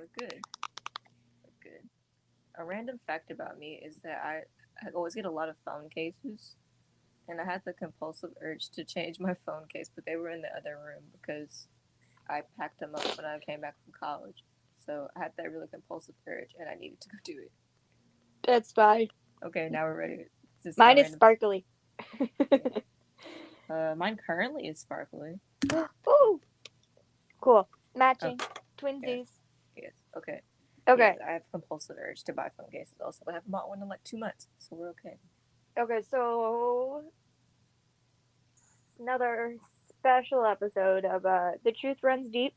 we're good. We're good. A random fact about me is that I always get a lot of phone cases, and I had the compulsive urge to change my phone case, but they were in the other room because I packed them up when I came back from college. So I had that really compulsive urge, and I needed to go do it. That's fine. Okay, now we're ready. This is my Mine is random. sparkly. Mine currently is sparkly. Ooh, cool. Oh, Matching. yeah, Twinsies. yes, okay. Yes, Okay. I have compulsive urge to buy phone cases also, but I haven't bought one in like 2 months, so we're okay. Okay, so another special episode of The Truth Runs Deep.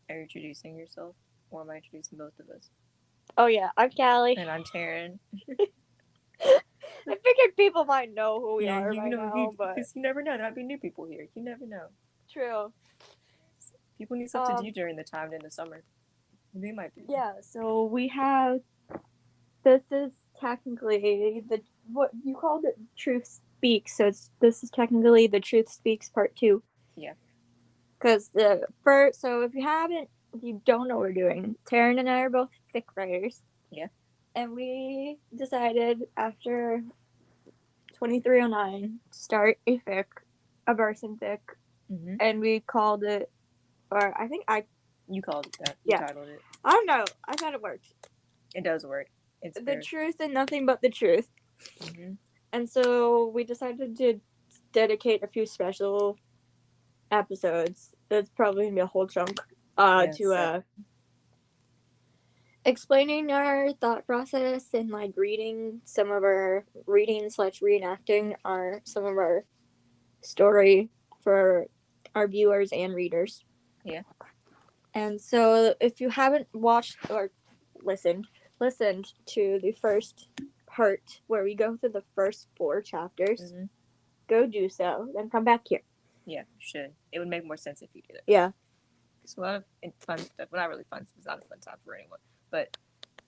Are you introducing yourself, or am I introducing both of us? Oh yeah, I'm Callie. And I'm Taryn. I figured people might know who we Yeah, are you by know, now, but because you never know. There might be new people here. You never know. true. People need stuff to do Um, during the time in the summer. They might be. yeah, so we have this is technically the what you called it Truth Speaks, so this is technically the Truth Speaks part 2. Yeah. Because the first, so if you don't know what we're doing, Taryn and I are both fic writers, Yeah. and we decided after 2309 to start a fic, a verse fic, Mm-hmm. and we called it, or I think You called it that. You yeah, titled it. I don't know, I thought it worked. It does work. It's The fair. truth and nothing but the truth. Mm-hmm. And so we decided to dedicate a few special episodes. That's probably gonna be a whole chunk. Yeah. To explaining our thought process and like reading slash reenacting our some of our story for our viewers and readers. Yeah. And so if you haven't watched or listened to the first part where we go through the first 4 chapters, Mm-hmm. go do so, then come back here. Yeah. You should. It would make more sense if you did it. Yeah. It's a lot of fun stuff. Well, not really fun. It's not a fun time for anyone. But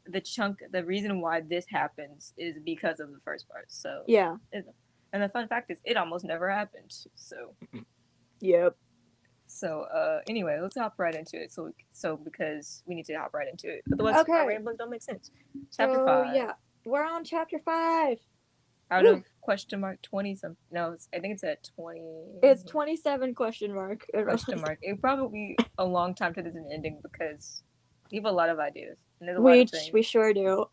the reason why this happens is because of the first part. So, Yeah. and the fun fact is, it almost never happened. So, Yep. anyway, let's hop right into it. So because we need to hop right into it. Otherwise, our Okay. random book don't make sense. Chapter So 5. yeah, we're on chapter 5. Out Woo! of question mark 20 some. No, I think it's at 20 It's 27 question mark. question mark. It probably be a long time to this an ending because we have a lot of ideas and there's a lot of Which things. we sure do.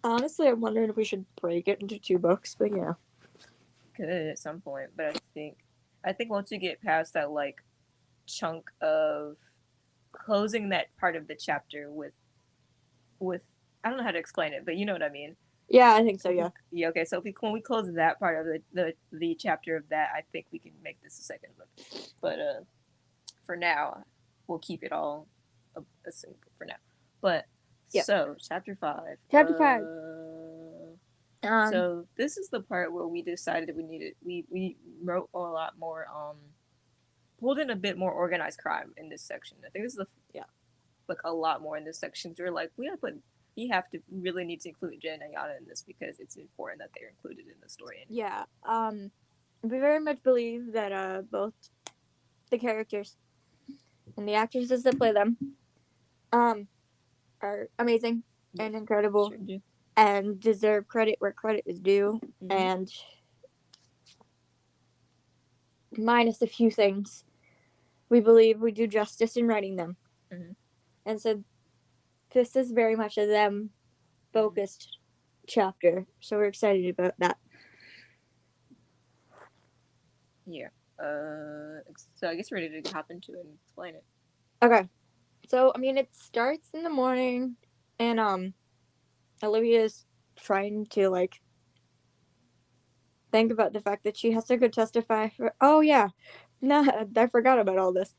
Honestly, I'm wondering if we should break it into 2 books, but yeah. Could at some point, but I think once you get past that like chunk of closing that part of the chapter with I don't know how to explain it, but you know what I mean. Yeah, I think so. Yeah. Yeah, okay. So if when we close that part of the chapter of that, I think we can make this a second book. But for now, we'll keep it all assumed for now. But Yep. so chapter 5. Chapter 5. So this is the part where we decided we needed we wrote a lot more pulled in a bit more organized crime in this section. I think this is Yeah. like a lot more in this section. So we're like we have to really need to include Jen and Yana in this because it's important that they're included in the story. Yeah. We very much believe that both the characters and the actresses that play them are amazing and incredible Sure do. and deserve credit where credit is due. Mm-hmm. And minus a few things, we believe we do justice in writing them. Mm-hmm. And so this is very much a them focused chapter. So we're excited about that. Yeah. So I guess we're ready to hop into it and explain it. Okay. So I mean it starts in the morning and Olivia's trying to like think about the fact that she has to go testify for oh yeah. No, I forgot about all this.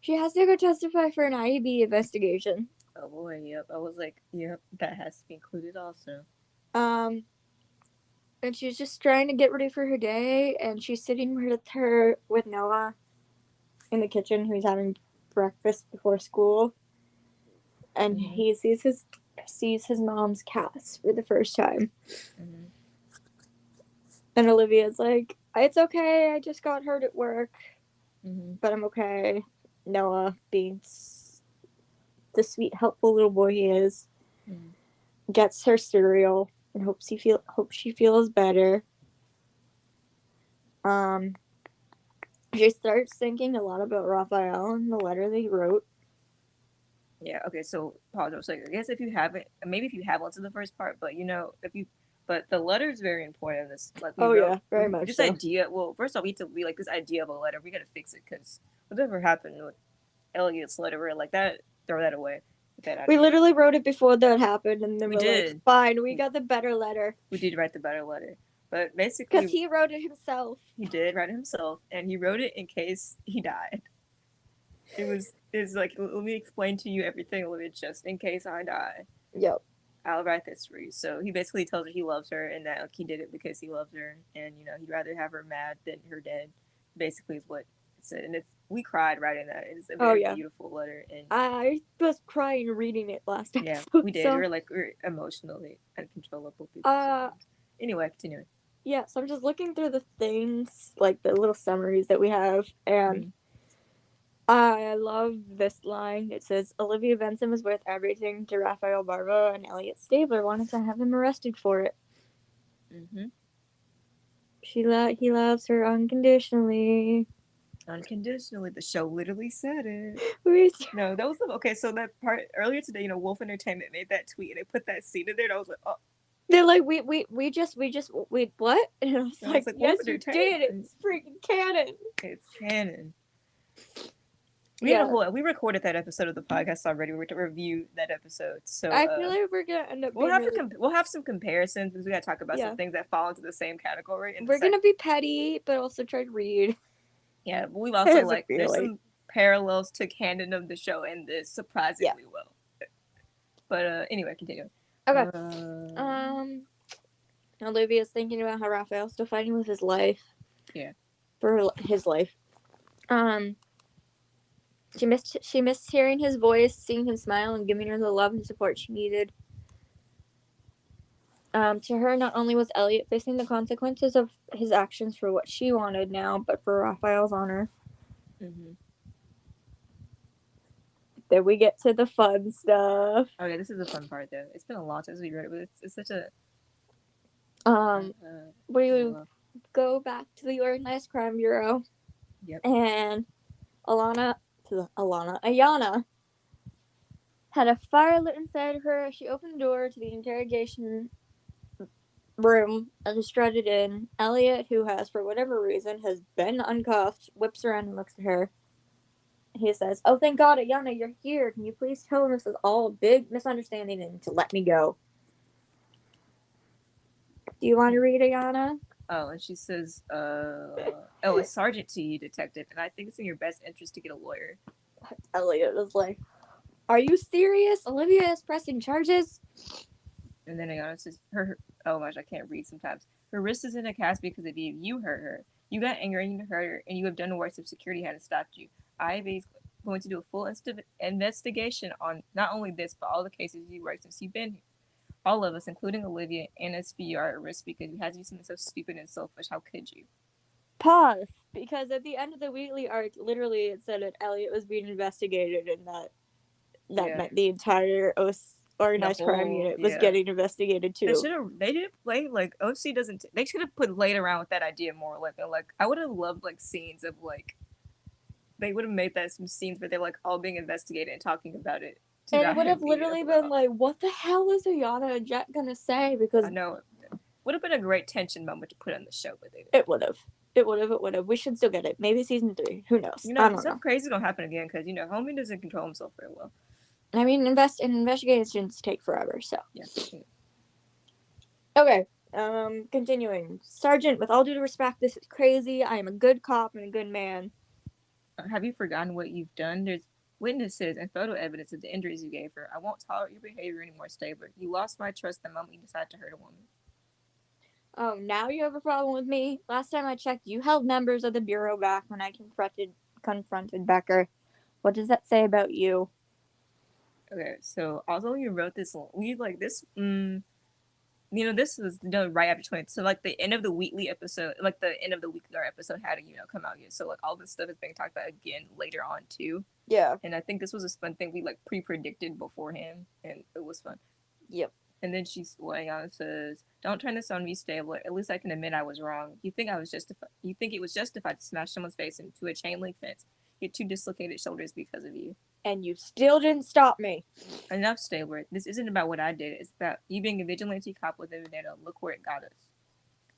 She has to go testify for an IEB investigation. Oh boy, yep. I was like, yep, that has to be included also. Um and she's just trying to get ready for her day and she's sitting with Noah in the kitchen who's having breakfast before school and Mm-hmm. he sees his mom's cast for the first time. Mm-hmm. And Olivia's like, "It's okay. I just got hurt at work, Mm-hmm. but I'm okay." Noah, being the sweet, helpful little boy he is, gets her cereal and hopes she feels better. She starts thinking a lot about Raphael and the letter that he wrote. Yeah, okay, so pause. So I guess if you haven't, maybe if you have listened to the first part, but but the letter is very important in this. Like we Oh wrote, yeah, very much this so. idea. Well, first off, we like this idea of a letter. We gotta fix it because whatever happened with Elliot's letter, we're like that. Throw that away. Get that out We of here. literally wrote it before that happened, and then We we're like, did. fine, we got the better letter. We did write the better letter, but basically, Because he wrote it himself. he did write it himself, and he wrote it in case he died. It's like, let me explain to you everything, Olivia, just in case I die. Yep. I'll write this for you. So he basically tells her he loves her and that like, he did it because he loves her, and he'd rather have her mad than her dead. Basically, is what it said, and we cried writing that. It's a very beautiful letter, and I was crying reading it last episode. Yeah, we did. So. We're emotionally uncontrollable people. Anyway, continuing. Yeah, so I'm just looking through the things, like the little summaries that we have, and I love this line. It says, Olivia Benson was worth everything to Raphael Barba, and Elliot Stabler wanted to have him arrested for it. Mm-hmm. He loves her unconditionally. Unconditionally. The show literally said it. We- No, that was okay. So that part earlier today, Wolf Entertainment made that tweet and they put that scene in there, and I was like, oh. They're like, we what? And I was like, yes, you did. It's freaking canon. It's canon. We recorded that episode of the podcast already. We're to review that episode, so I feel like we're gonna end up. We'll have some comparisons because we gotta talk about some things that fall into the same category. We're gonna be petty, but also try to read. Yeah, but we've also there's some parallels to canon of the show and this surprisingly well. But anyway, continue. Okay. Olivia's thinking about how Raphael's still fighting with his life. Yeah. For his life. She missed hearing his voice, seeing him smile, and giving her the love and support she needed. To her, not only was Elliot facing the consequences of his actions for what she wanted now, but for Raphael's honor. Mm-hmm. Then we get to the fun stuff. Oh yeah, this is the fun part though. It's been a long time since we read it, but it's such a. We go back to the Organized Crime Bureau. Yep. And Ayana had a fire lit inside her. She opened the door to the interrogation room and strutted in. Elliot, who has, for whatever reason, has been uncuffed, whips around and looks at her. He says, "Oh, thank God, Ayana, you're here. Can you please tell him this is all a big misunderstanding and to let me go?" Do you want to read, Ayana? Oh, and she says, a sergeant to you, detective, and I think it's in your best interest to get a lawyer. Elliot was like, "Are you serious? Olivia is pressing charges?" And then Ayana says, oh gosh, I can't read sometimes. Her wrist is in a cast because of you. You hurt her. You got angry and you hurt her, and you have done worse if security hadn't stopped you. IAB is going to do a full investigation on not only this, but all the cases you worked since you've been here. All of us, including Olivia and SVU, are at risk because you had to do something so stupid and selfish. How could you? Pause. Because at the end of the weekly arc, literally it said that Elliot was being investigated and that meant the entire Organized Crime Unit was getting investigated too. They didn't play like OC doesn't. They should have played around with that idea more. Like I would have loved scenes of they would have made that some scenes where they're all being investigated and talking about it. And it would have literally been what the hell is Ayana and Jet gonna say? Because I know it would have been a great tension moment to put on the show, but it would have. It would have. We should still get it. Maybe season 3. Who knows? I don't know. Crazy don't happen again because Homie doesn't control himself very well. I mean, investigations take forever, so. Yeah. Okay. Continuing. Sergeant, with all due respect, this is crazy. I am a good cop and a good man. Have you forgotten what you've done? There's witnesses and photo evidence of the injuries you gave her. I won't tolerate your behavior anymore, Stabler. You lost my trust the moment you decided to hurt a woman. Oh, now you have a problem with me? Last time I checked, you held members of the Bureau back when I confronted Becker. What does that say about you? Okay, so although you wrote this, we this. This was done right after 20. So the end of the weekly episode, the end of the weekly episode had to come out yet. So all this stuff is being talked about again later on too. Yeah. And I think this was a fun thing we like pre-predicted beforehand, and it was fun. Yep. And then Ayana says, "Don't turn this on me, Stabler. At least I can admit I was wrong. You think I was justified? You think it was justified to smash someone's face into a chain link fence? You had 2 dislocated shoulders because of you. And you still didn't stop me. Enough, Stabler. This isn't about what I did. It's about you being a vigilante cop with a vendetta. Look where it got us."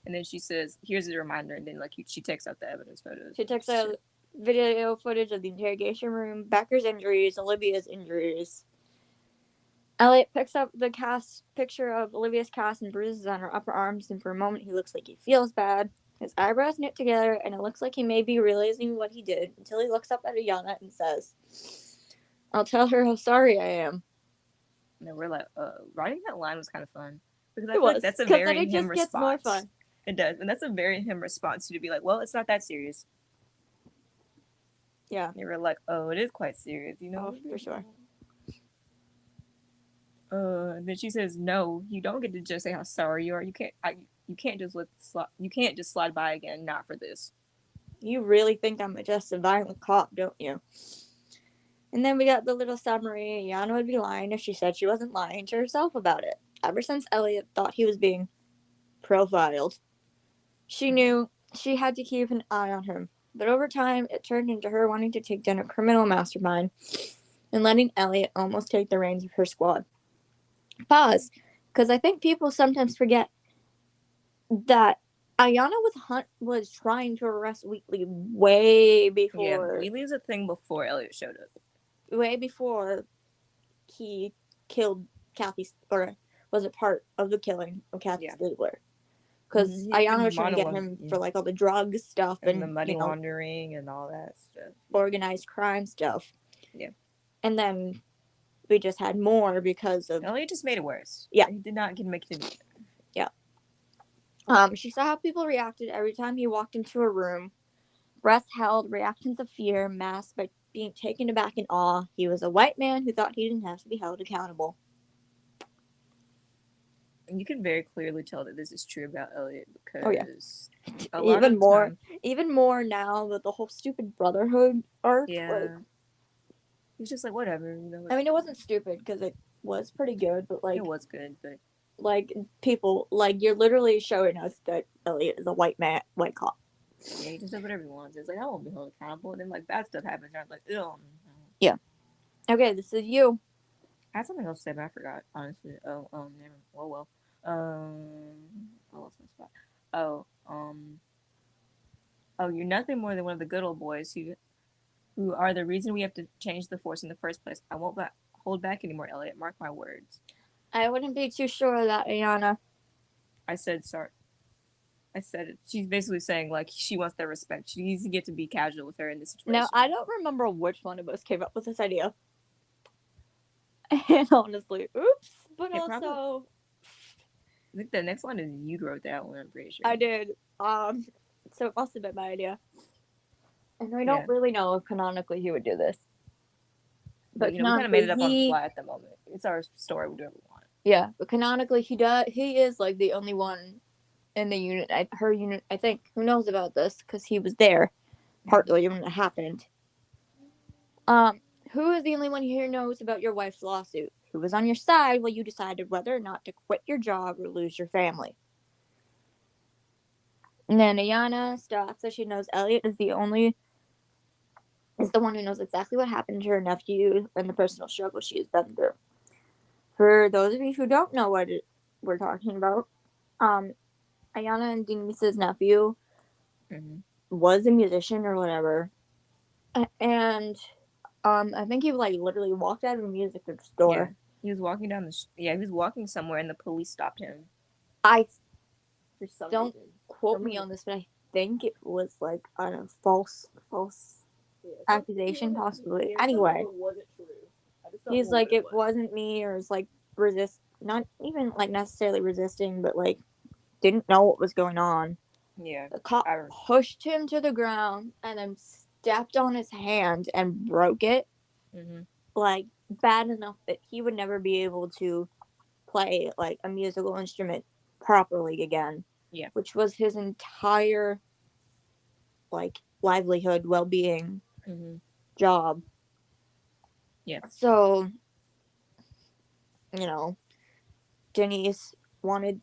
And then she says, "Here's a reminder." And then she takes out the evidence photos. She takes out video footage of the interrogation room, Becker's injuries, Olivia's injuries. Elliot picks up the cast picture of Olivia's cast and bruises on her upper arms, and for a moment he looks like he feels bad. His eyebrows knit together, and it looks like he may be realizing what he did, until he looks up at Ayana and says, "I'll tell her how sorry I am." And then we're like, writing that line was kind of fun. Because I It feel like was, that's a 'cause very then it him just gets more response. fun. It does. And that's a very him response to be like, well, it's not that serious. Yeah. And we're like, oh, it is quite serious, you know? Oh, for sure. And then she says, "No, you don't get to just say how sorry you are. You can't just slide by again. Not for this." You really think I'm just a violent cop, don't you? And then we got the little summary. Yana would be lying if she said she wasn't lying to herself about it. Ever since Elliot thought he was being profiled, she knew she had to keep an eye on him. But over time, it turned into her wanting to take down a criminal mastermind and letting Elliot almost take the reins of her squad. Pause, because I think people sometimes forget that Ayana was trying to arrest Wheatley way before. Yeah, Wheatley's a thing before Elliot showed up. Way before he killed Kathy, or was it part of the killing of Kathy Stabler? Because Ayana was trying to get him for like all the drug stuff and the money laundering and all that stuff, organized crime stuff. Yeah, and then we just had more because of Elliot just made it worse. Yeah, he did not make it. Yeah. She saw how people reacted every time he walked into a room. Breath held, reactions of fear, masked by being taken aback in awe. He was a white man who thought he didn't have to be held accountable. And you can very clearly tell that this is true about Elliot because even more now with the whole stupid Brotherhood arc. Yeah, he's just like whatever, you know. I mean, it wasn't stupid because it was pretty good, but like it was good, but like people like you're literally showing us that Elliot is a white cop. Yeah, he just does whatever he wants. It's like I won't be held accountable, and then like bad stuff happens, and I'm like, ew. Yeah. Okay, this is you. I had something else to say, but I forgot. Honestly. Never. Well. I lost my spot. You're nothing more than one of the good old boys who are the reason we have to change the force in the first place. I won't hold back anymore, Elliot. Mark my words. I wouldn't be too sure of that, Ayana. I said sorry. I said it. She's basically saying like she wants that respect. She needs to get to be casual with her in this situation. Now I don't remember which one of us came up with this idea. And honestly, oops. But also, probably, I think the next one is you wrote that one. I'm pretty sure I did. So it must have been my idea. And I don't really know if canonically he would do this. But we kind of made it up on the fly at the moment. It's our story. We do what we want. Yeah, but canonically he does. He is like the only one in the unit. Her unit, I think, who knows about this because he was there partly when it happened. Who is the only one here knows about your wife's lawsuit? Who was on your side while you decided whether or not to quit your job or lose your family? And then Ayana stops so she knows Elliot is the one who knows exactly what happened to her nephew and the personal struggle she has been through. For those of you who don't know what we're talking about, Ayana and Denise's nephew was a musician or whatever, and I think he like literally walked out of a music store. Yeah. He was walking down he was walking somewhere and the police stopped him. Don't quote me on this, but I think it was like a false accusation, possibly. Yeah, anyway, he's like, it wasn't me, or it's like not even like necessarily resisting, but like didn't know what was going on. Yeah. The cop pushed him to the ground and then stepped on his hand and broke it. Like bad enough that he would never be able to play like a musical instrument properly again. Yeah. Which was his entire like livelihood, well-being, job. Yeah. So, you know, Denise wanted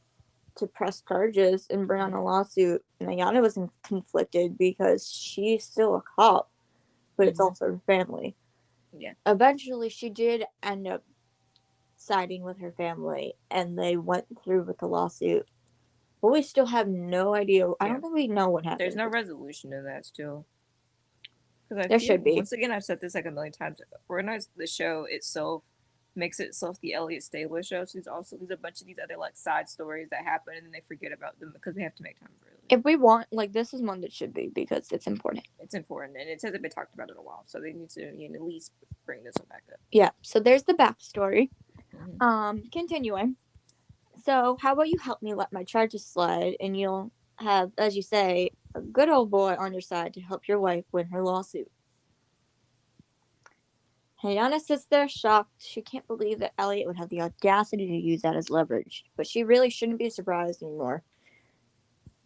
to press charges and bring on a lawsuit, and Ayana was conflicted because she's still a cop, but it's also her family. Yeah. Eventually, she did end up siding with her family, and they went through with the lawsuit. But we still have no idea. I Yeah. don't think we know what There's happened. no resolution to that still. Because I There feel, should be. once again, I've said this like a million times, organize the show itself makes itself the Elliot Stabler show. So there's a bunch of these other like side stories that happen and then they forget about them because they have to make time for it. If we want, like, this is one that should be because it's important. It's important and it hasn't been talked about in a while, so they need to at least bring this one back up. Yeah. So there's the backstory. Mm-hmm. Continuing. So how about you help me let my charges slide, and you'll have, as you say, a good old boy on your side to help your wife win her lawsuit. Hayana sits there shocked. She can't believe that Elliot would have the audacity to use that as leverage, but she really shouldn't be surprised anymore.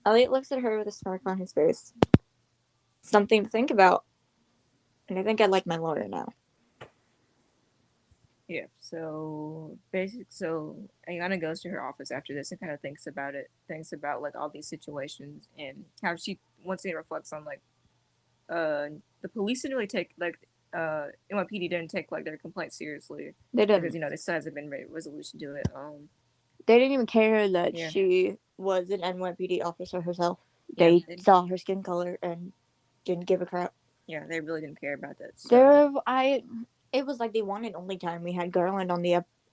Elliot looks at her with a smirk on his face. Something to think about. And I think I like my lawyer now. Yeah, so Ayana goes to her office after this and kind of thinks about it, thinks about like all these situations and how she once again reflects on like the police didn't really take like NYPD didn't take like their complaint seriously They didn't. because there still hasn't been resolution to it. They didn't even care that Yeah. she was an NYPD officer herself. Yeah, They saw her skin color and didn't give a crap. Yeah, they really didn't care about that. So. It was like they wanted only time. We had Garland on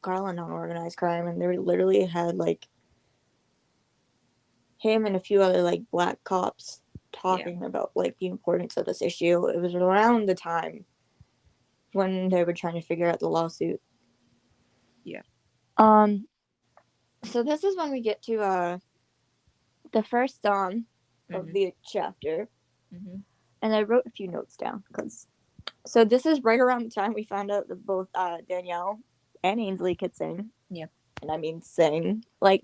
Organized Crime, and they literally had like him and a few other like black cops talking about like the importance of this issue. It was around the time when they were trying to figure out the lawsuit. Yeah. So this is when we get to the first song of the chapter. Mm-hmm. And I wrote a few notes down because. So this is right around the time we found out that both Danielle and Ainsley could sing. Yeah. And I mean sing. Like,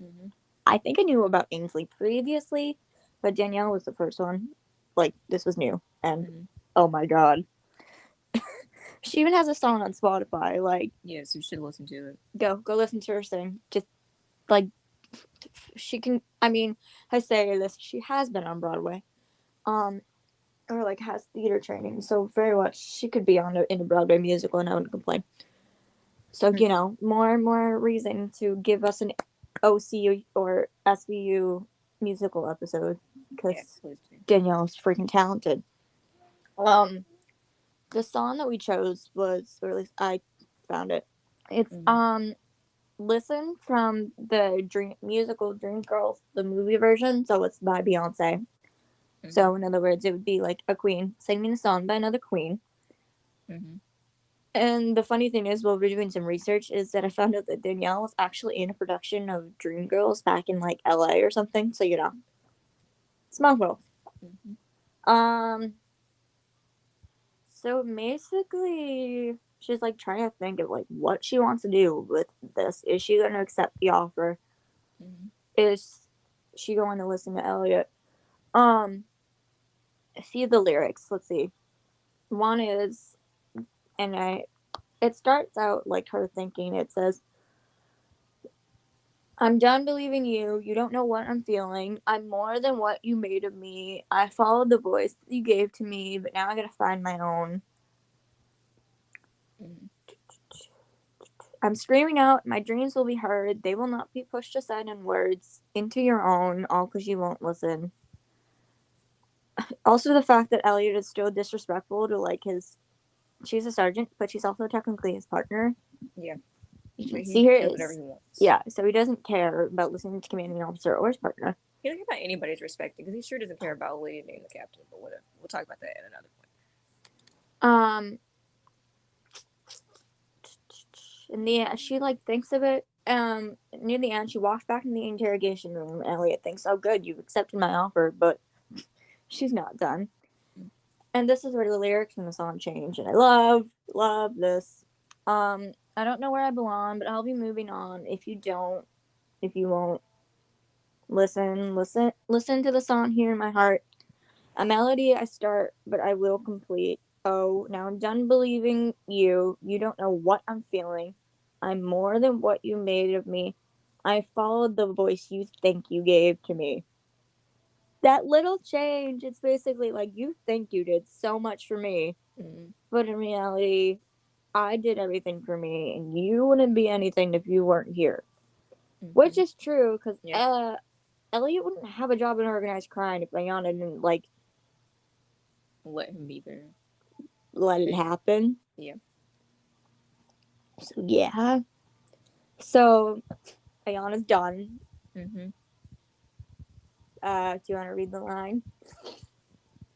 I think I knew about Ainsley previously, but Danielle was the first one. Like, this was new. And, oh my god. She even has a song on Spotify. Like, yeah, so you should listen to it. Go listen to her sing. Just, like, she can, I mean, I say this, she has been on Broadway. Or like has theater training, so very much she could be in a Broadway musical and I wouldn't complain. So more and more reason to give us an OCU or SVU musical episode because Danielle's freaking talented. The song that we chose was, or at least I found it. It's Listen from the musical Dreamgirls, the movie version. So it's by Beyonce. So, in other words, it would be like a queen singing a song by another queen. And the funny thing is, while we're doing some research, is that I found out that Danielle was actually in a production of Dreamgirls back in like LA or something. So, small world. So basically, she's like trying to think of like what she wants to do with this. Is she going to accept the offer? Is she going to listen to Elliot? A few of the lyrics. Let's see. One is, it starts out like her thinking. It says, "I'm done believing you. You don't know what I'm feeling. I'm more than what you made of me. I followed the voice that you gave to me, but now I gotta find my own. I'm screaming out. My dreams will be heard. They will not be pushed aside in words into your own, all because you won't listen." Also, the fact that Elliot is still disrespectful to like she's a sergeant, but she's also technically his partner. Yeah. You can see her yeah, so he doesn't care about listening to commanding officer or his partner. He doesn't care about anybody's respecting because he sure doesn't care about Lady being the captain, but whatever. We'll talk about that at another point. In the end, she like thinks of it. Near the end, she walks back in the interrogation room. Elliot thinks, "Oh, good, you've accepted my offer," but she's not done. And this is where the lyrics in the song change, and I love this. I don't know where I belong, but I'll be moving on. If you won't listen to the song here in my heart. A melody I start, but I will complete. oh, now I'm done believing you. You don't know what I'm feeling. I'm more than what you made of me. I followed the voice you think you gave to me. That little change, it's basically like, you think you did so much for me, Mm-hmm. but in reality, I did everything for me, and you wouldn't be anything if you weren't here. Which Mm-hmm. is true, because Yeah. Elliot wouldn't have a job in organized crime if Ayana didn't, like, Let him be there. let it happen. Yeah. So, yeah. So, Ayana's done. Mm-hmm. Do you want to read the line?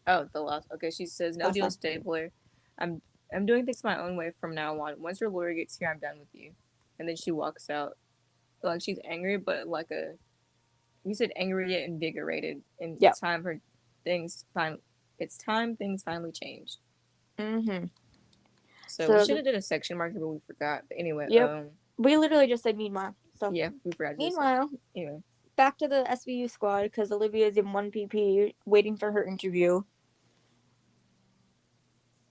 Oh, the last. Okay, she says, "No Last deal, one. Stapler. I'm I'm doing things my own way from now on. Once your lawyer gets here, I'm done with you." And then she walks out. Like she's angry, but like a you said angry yet invigorated, and Yep. it's time for things fin. It's time things finally changed. Mm-hmm. So we So, should have did a section marker, but we forgot. But anyway, yep. We literally just said meanwhile. So, yeah, we forgot to do so. meanwhile, Anyway, back to the SVU squad because Olivia's in 1PP waiting for her interview.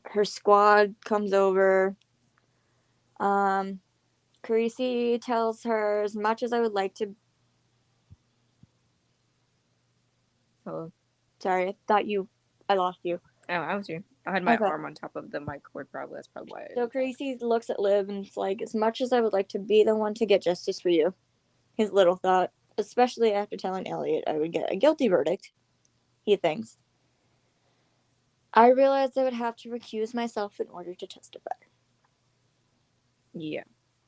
Her squad comes over. Carisi tells her, as much as I would like to. hello. Sorry, I thought I lost you. Oh, I was here. I had my Okay. arm on top of the mic cord. Probably that's probably why. So Carisi looks at Liv and it's like, as much as I would like to be the one to get justice for you, his little thought, especially after telling Elliot I would get a guilty verdict, he thinks, I realized I would have to recuse myself in order to testify. Yeah.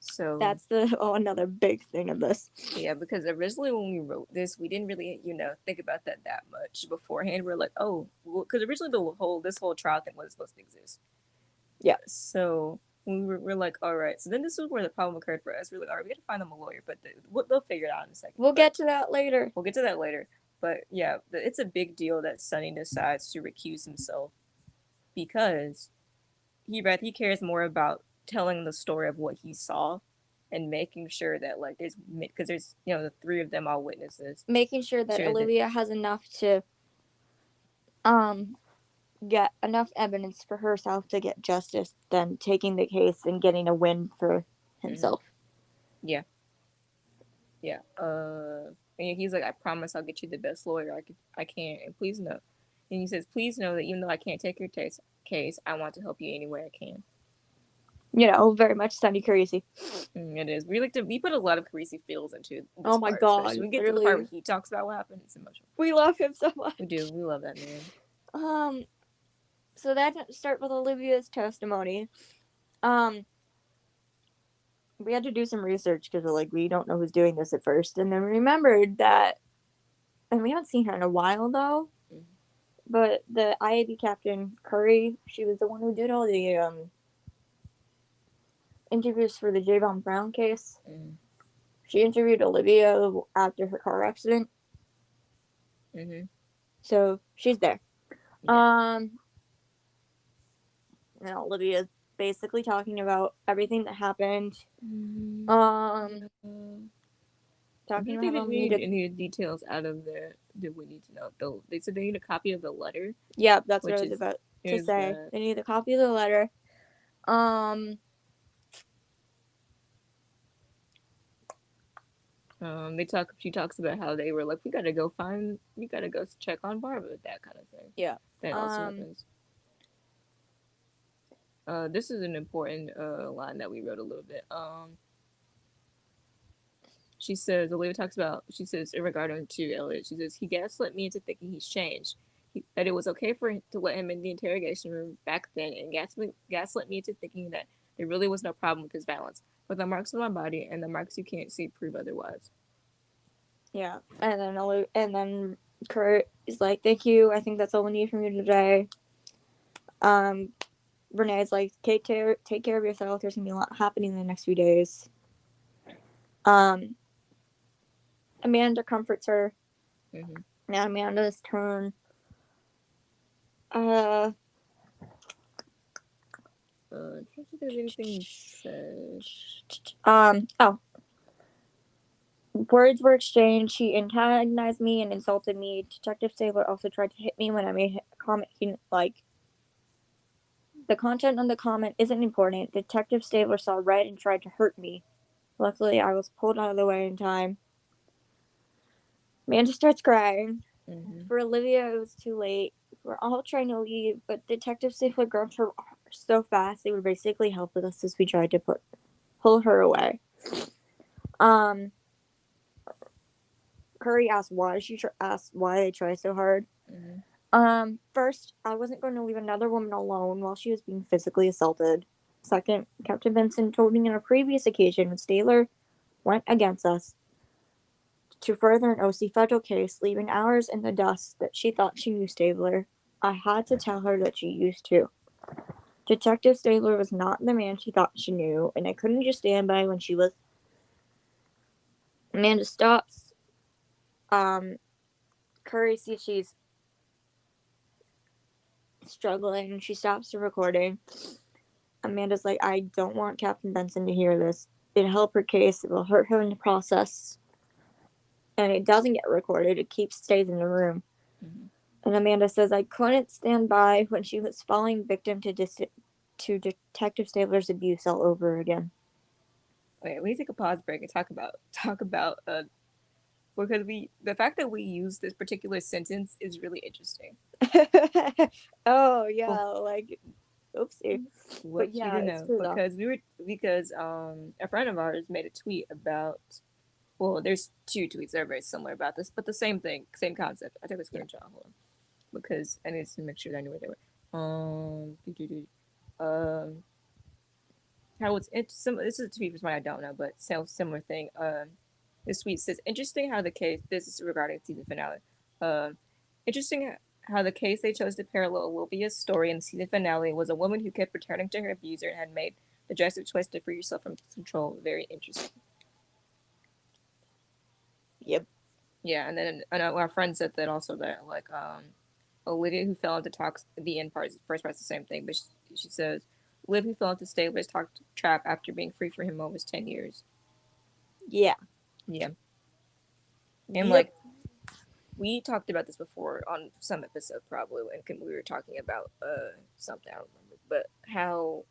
So That's another big thing of this. yeah, because originally when we wrote this, we didn't really, think about that much beforehand. We're like, oh, because originally this whole trial thing was supposed to exist. Yeah. So we're like, all right. So then this is where the problem occurred for us. We're like, all right, we got to find them a lawyer, but they'll figure it out in a second. We'll get to that later. We'll get to that later. But yeah, it's a big deal that Sonny decides to recuse himself because he cares more about telling the story of what he saw and making sure that like there's the three of them all witnesses, making sure that Olivia has enough to get enough evidence for herself to get justice than taking the case and getting a win for himself. Yeah. And he's like, I promise I'll get you the best lawyer I can, and please know. And he says, please know that even though I can't take your case, I want to help you any way I can. Very much Sonny Carisi. It is. We put a lot of Carisi feels into this oh my part, god. When we get to the part where he talks about what happened, it's emotional. We love him so much. We do. We love that man. So that start with Olivia's testimony. We had to do some research because we don't know who's doing this at first, and then we remembered that, and we haven't seen her in a while though. Mm-hmm. But the IAB captain Curry, she was the one who did all the interviews for the Javon Brown case. Mm-hmm. She interviewed Olivia after her car accident. Mm-hmm. So she's there. Yeah. And Olivia's basically talking about everything that happened. Mm-hmm. Talking about how any details out of there that we need to know. Though they said they need a copy of the letter. Yeah, that's what I was about to say. They need a copy of the letter. She talks about how they were like, we gotta go check on Barbara, that kind of thing. Yeah. That also happens. This is an important line that we wrote a little bit. She says, in regarding to Elliot, she says, he gaslit me into thinking he's changed. That it was okay for him to let him in the interrogation room back then, and gaslit me into thinking that there really was no problem with his violence. But the marks on my body and the marks you can't see prove otherwise. Yeah, and then Kurt is like, thank you, I think that's all we need from you today. Renee's like, take care of yourself, there's gonna be a lot happening in the next few days. Amanda comforts her. Mm-hmm. Now Amanda's turn. I don't think there's anything said. Words were exchanged. He antagonized me and insulted me. Detective Stabler also tried to hit me when I made a comment. The content of the comment isn't important. Detective Stabler saw red and tried to hurt me. Luckily, I was pulled out of the way in time. Amanda starts crying. Mm-hmm. For Olivia, it was too late. We're all trying to leave, but Detective Stabler grabbed her so fast they were basically helpless as we tried to pull her away. Curry asked why they try so hard. Mm-hmm. First, I wasn't going to leave another woman alone while she was being physically assaulted. Second, Captain Vincent told me on a previous occasion when Stabler went against us to further an OC federal case, leaving hours in the dust that she thought she knew Stabler. I had to tell her that she used to. Detective Stabler was not the man she thought she knew, and I couldn't just stand by when she was. Amanda stops. Curry sees she's struggling. She stops the recording. Amanda's like, I don't want Captain Benson to hear this. It'll help her case. It will hurt her in the process. And it doesn't get recorded. It stays in the room. Mm-hmm. And Amanda says, I couldn't stand by when she was falling victim to Detective Stabler's abuse all over again. Wait, we need to take a pause break and talk about because the fact that we use this particular sentence is really interesting. Oh yeah, like oopsie. What But you yeah, to it's know true though. because a friend of ours made a tweet about, well, there's two tweets that are very similar about this, but the same thing, same concept. I took a screenshot. Hold on, because I needed to make sure that I knew where they were. How this is a tweet from someone I don't know, but similar thing. This tweet says, "Interesting how the case." This is regarding season finale. Interesting how the case they chose to parallel Olivia's story in the season finale was a woman who kept returning to her abuser and had made the drastic choice to free yourself from control. Very interesting. Yep. Yeah, and then our friend said that also, that like Olivia who fell into the end part, first part's the same thing, but she says Olivia who fell into Stabler's trap after being free for him almost 10 years. Yeah. Yeah. And Yep. like we talked about this before on some episode probably when we were talking about something I don't remember, but how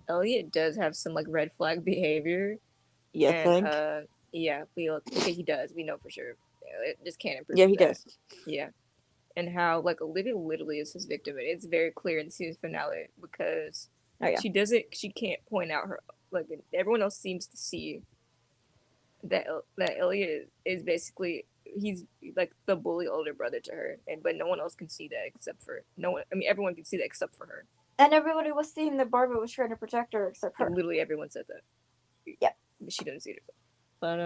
Elliot does have some like red flag behavior. You And think? yeah, okay, he does. We know for sure. It just can't improve. Yeah, he that. does. Yeah. And how like Olivia literally is his victim, and it's very clear in the season finale because she can't point out her, like everyone else seems to see that Elliot is basically, he's like the bully older brother to her, and but no one else can see that except for no one. I mean, everyone can see that except for her. And everybody was seeing that Barbara was trying to protect her except her. Literally everyone said that. Yep. But she doesn't see it herself. But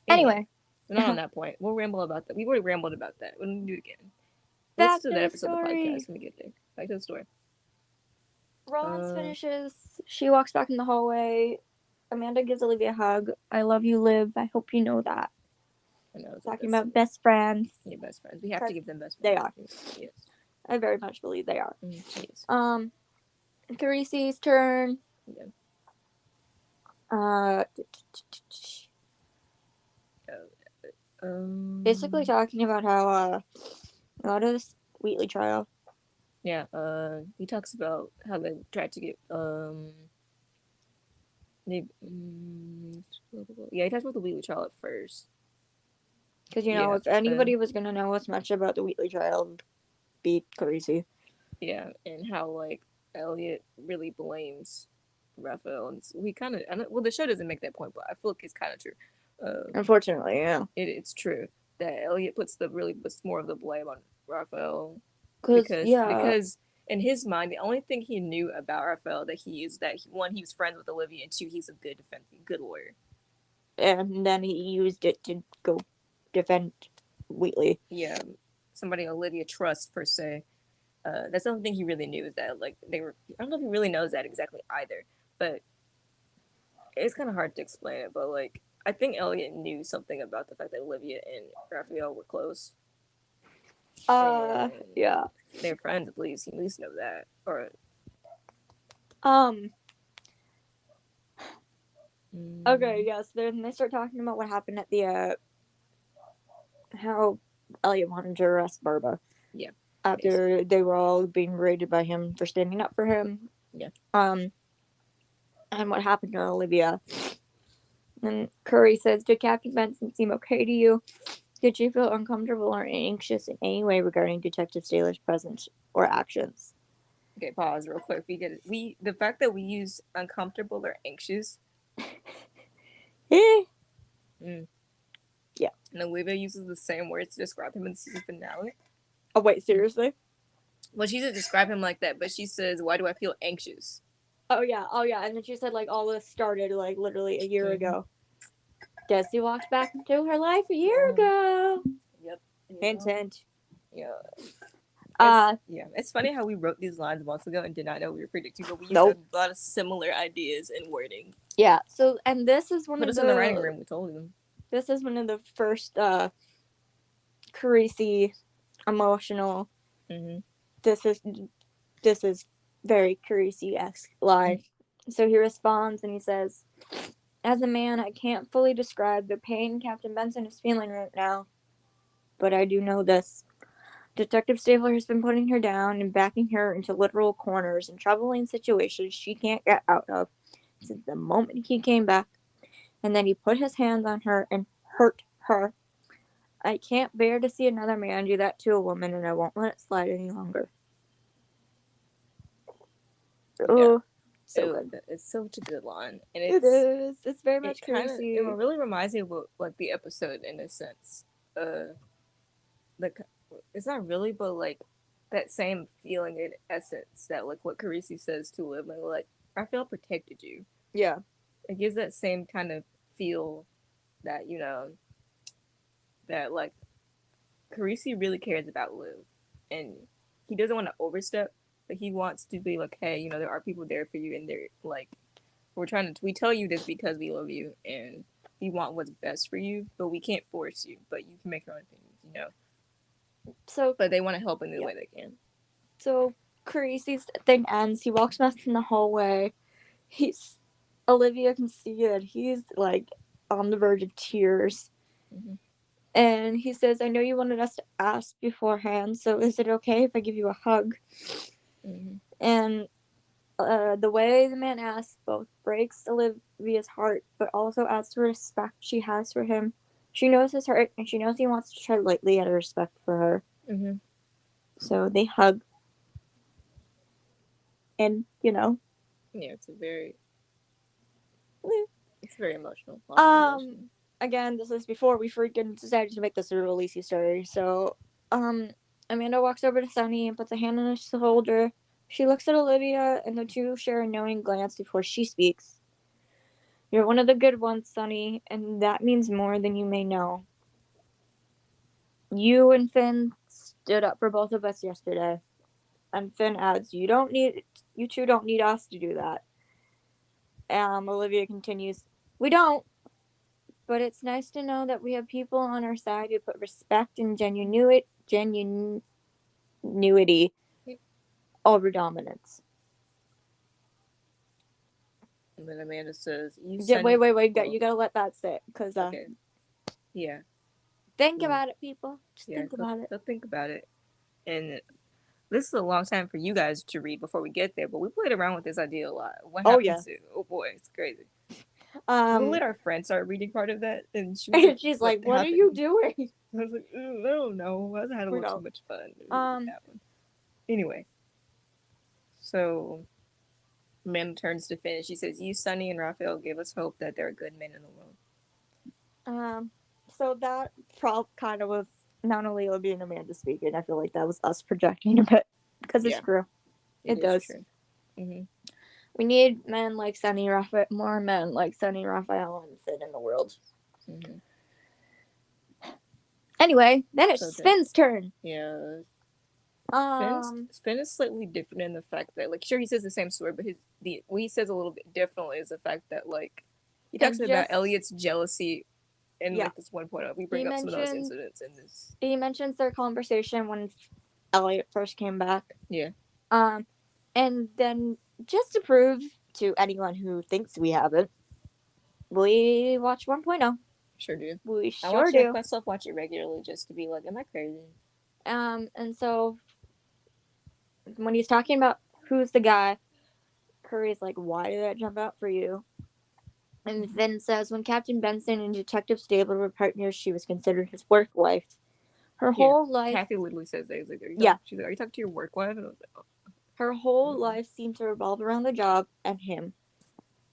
Anyway. Not on that point. We'll ramble about that. We've already rambled about that. We'll do it again. Back Listen to that the episode story. of the podcast when we get there. Back to the story. Rollins finishes. She walks back in the hallway. Amanda gives Olivia a hug. I love you, Liv. I hope you know that. I know. Talking about best friends. Yeah, best friends. We have to give them best friends. They are. Yes. I very much believe they are. Yes. Carisi's turn. Yeah. Basically talking about how a lot of this Wheatley trial. Yeah. He talks about how they tried to get he talks about the Wheatley trial at first. Because if anybody was gonna know as much about the Wheatley trial, it'd be Carisi. Yeah, and how like Elliot really blames Raphael, and we kind of, well, the show doesn't make that point, but I feel like it's kind of true. Unfortunately, yeah, it's true that Elliot puts more of the blame on Raphael because in his mind the only thing he knew about Raphael that he is that one, he was friends with Olivia, and two, he's a good lawyer, and then he used it to go defend Wheatley. Yeah, somebody Olivia trusts per se. That's the only thing he really knew, is that like they were. I don't know if he really knows that exactly either, but it's kind of hard to explain it. But like, I think Elliot knew something about the fact that Olivia and Raphael were close. Yeah, they're friends, at least. He at least know that. Or okay, yes. Then they start talking about what happened at the how Elliot wanted to arrest Barbara. Yeah. after they were all being raided by him for standing up for him. Yeah. And what happened to Olivia. And Curry says, did Captain Benson seem okay to you? Did you feel uncomfortable or anxious in any way regarding Detective Saylor's presence or actions? Okay, pause real quick. The fact that we use uncomfortable or anxious. Yeah. And Olivia uses the same words to describe him in the season finale. Oh wait, seriously? Well, she doesn't describe him like that, but she says, "Why do I feel anxious?" Oh yeah. And then she said like all this started like literally a year ago. Desi walked back into her life a year ago. Yep. Hint. Yeah. Yeah. It's funny how we wrote these lines months ago and did not know we were predicting, but we used Nope. a lot of similar ideas and wording. Yeah. So, and this is one Put of us the in the writing room. We told them. This is one of the first Carisi emotional. Mm-hmm. This is very Carisi-esque line. So he responds and he says, as a man, I can't fully describe the pain Captain Benson is feeling right now, but I do know this. Detective Stabler has been putting her down and backing her into literal corners and troubling situations she can't get out of since the moment he came back. And then he put his hands on her and hurt her. I can't bear to see another man do that to a woman, and I won't let it slide any longer. Oh, so good. It's such a good line, and It is. It's very much Carisi. It really reminds me of like the episode in a sense. It's not really, but like that same feeling in essence that like what Carisi says to Liv, like I feel protected you. Yeah. It gives that same kind of feel that that like Carisi really cares about Liv, and he doesn't want to overstep, but he wants to be like, hey, there are people there for you, and they're like, we tell you this because we love you, and we want what's best for you, but we can't force you, but you can make your own opinions, So, but they want to help in the way they can. So Carisi's thing ends. He walks past in the hallway. Olivia can see that he's like on the verge of tears. Mm-hmm. And he says, I know you wanted us to ask beforehand, so is it okay if I give you a hug? Mm-hmm. And the way the man asks both breaks Olivia's heart, but also adds to the respect she has for him. She knows his hurt, and she knows he wants to tread lightly at her respect for her. Mm-hmm. So they hug. And, Yeah, it's very emotional. Again, this is before we freaking decided to make this a releasey story. So, Amanda walks over to Sunny and puts a hand on his shoulder. She looks at Olivia, and the two share a knowing glance before she speaks. You're one of the good ones, Sunny, and that means more than you may know. You and Finn stood up for both of us yesterday. And Finn adds, you two don't need us to do that. Olivia continues, we don't. But it's nice to know that we have people on our side who put respect and genuinity over dominance. And then Amanda says, Wait. You gotta let that sit. Because, okay. Yeah. Think about it, people. Think about it. Think about it. And this is a long time for you guys to read before we get there, but we played around with this idea a lot. What happens oh boy, it's crazy. We'll let our friend start reading part of that, and she's like, what are you doing? I was like, I don't know. I had a little too much fun. Anyway, so Amanda turns to Finn and she says, you, Sunny, and Raphael give us hope that there are good men in the world. So that kind of was not only Olivia and Amanda speaking, I feel like that was us projecting a bit. Because it's true. It does. True. Mm-hmm. We need men like Sunny, more men like Sunny, Raphael, and Finn in the world. Mm-hmm. Anyway, then it's Finn's turn. Yeah. Finn is slightly different in the fact that, like, sure, he says the same story, but what he says a little bit differently is the fact that, like, he talks about Elliot's jealousy in like this one point. We bring up some of those incidents in this. He mentions their conversation when Elliot first came back. Yeah. And then just to prove to anyone who thinks we haven't, we watch 1.0. Sure do. We sure do. I myself watch it regularly just to be like, am I crazy? And so when he's talking about who's the guy, Curry's like, why did that jump out for you? And Finn says, when Captain Benson and Detective Stabler were partners, she was considered his work wife. Her whole life... Kathy literally says that. He's like, Yeah. She's like, are you talking to your work wife? And I was like, oh. Her whole life seemed to revolve around the job and him.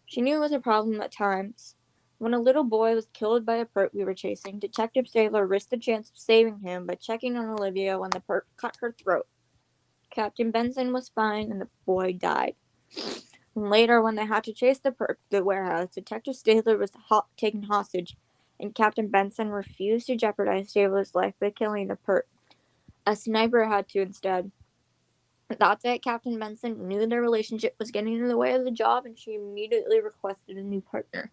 She knew it was a problem at times. When a little boy was killed by a perp we were chasing, Detective Stabler risked the chance of saving him by checking on Olivia when the perp cut her throat. Captain Benson was fine and the boy died. And later, when they had to chase the perp to the warehouse, Detective Stabler was taken hostage, and Captain Benson refused to jeopardize Stabler's life by killing the perp. A sniper had to instead. That's it. Captain Benson knew their relationship was getting in the way of the job, and she immediately requested a new partner.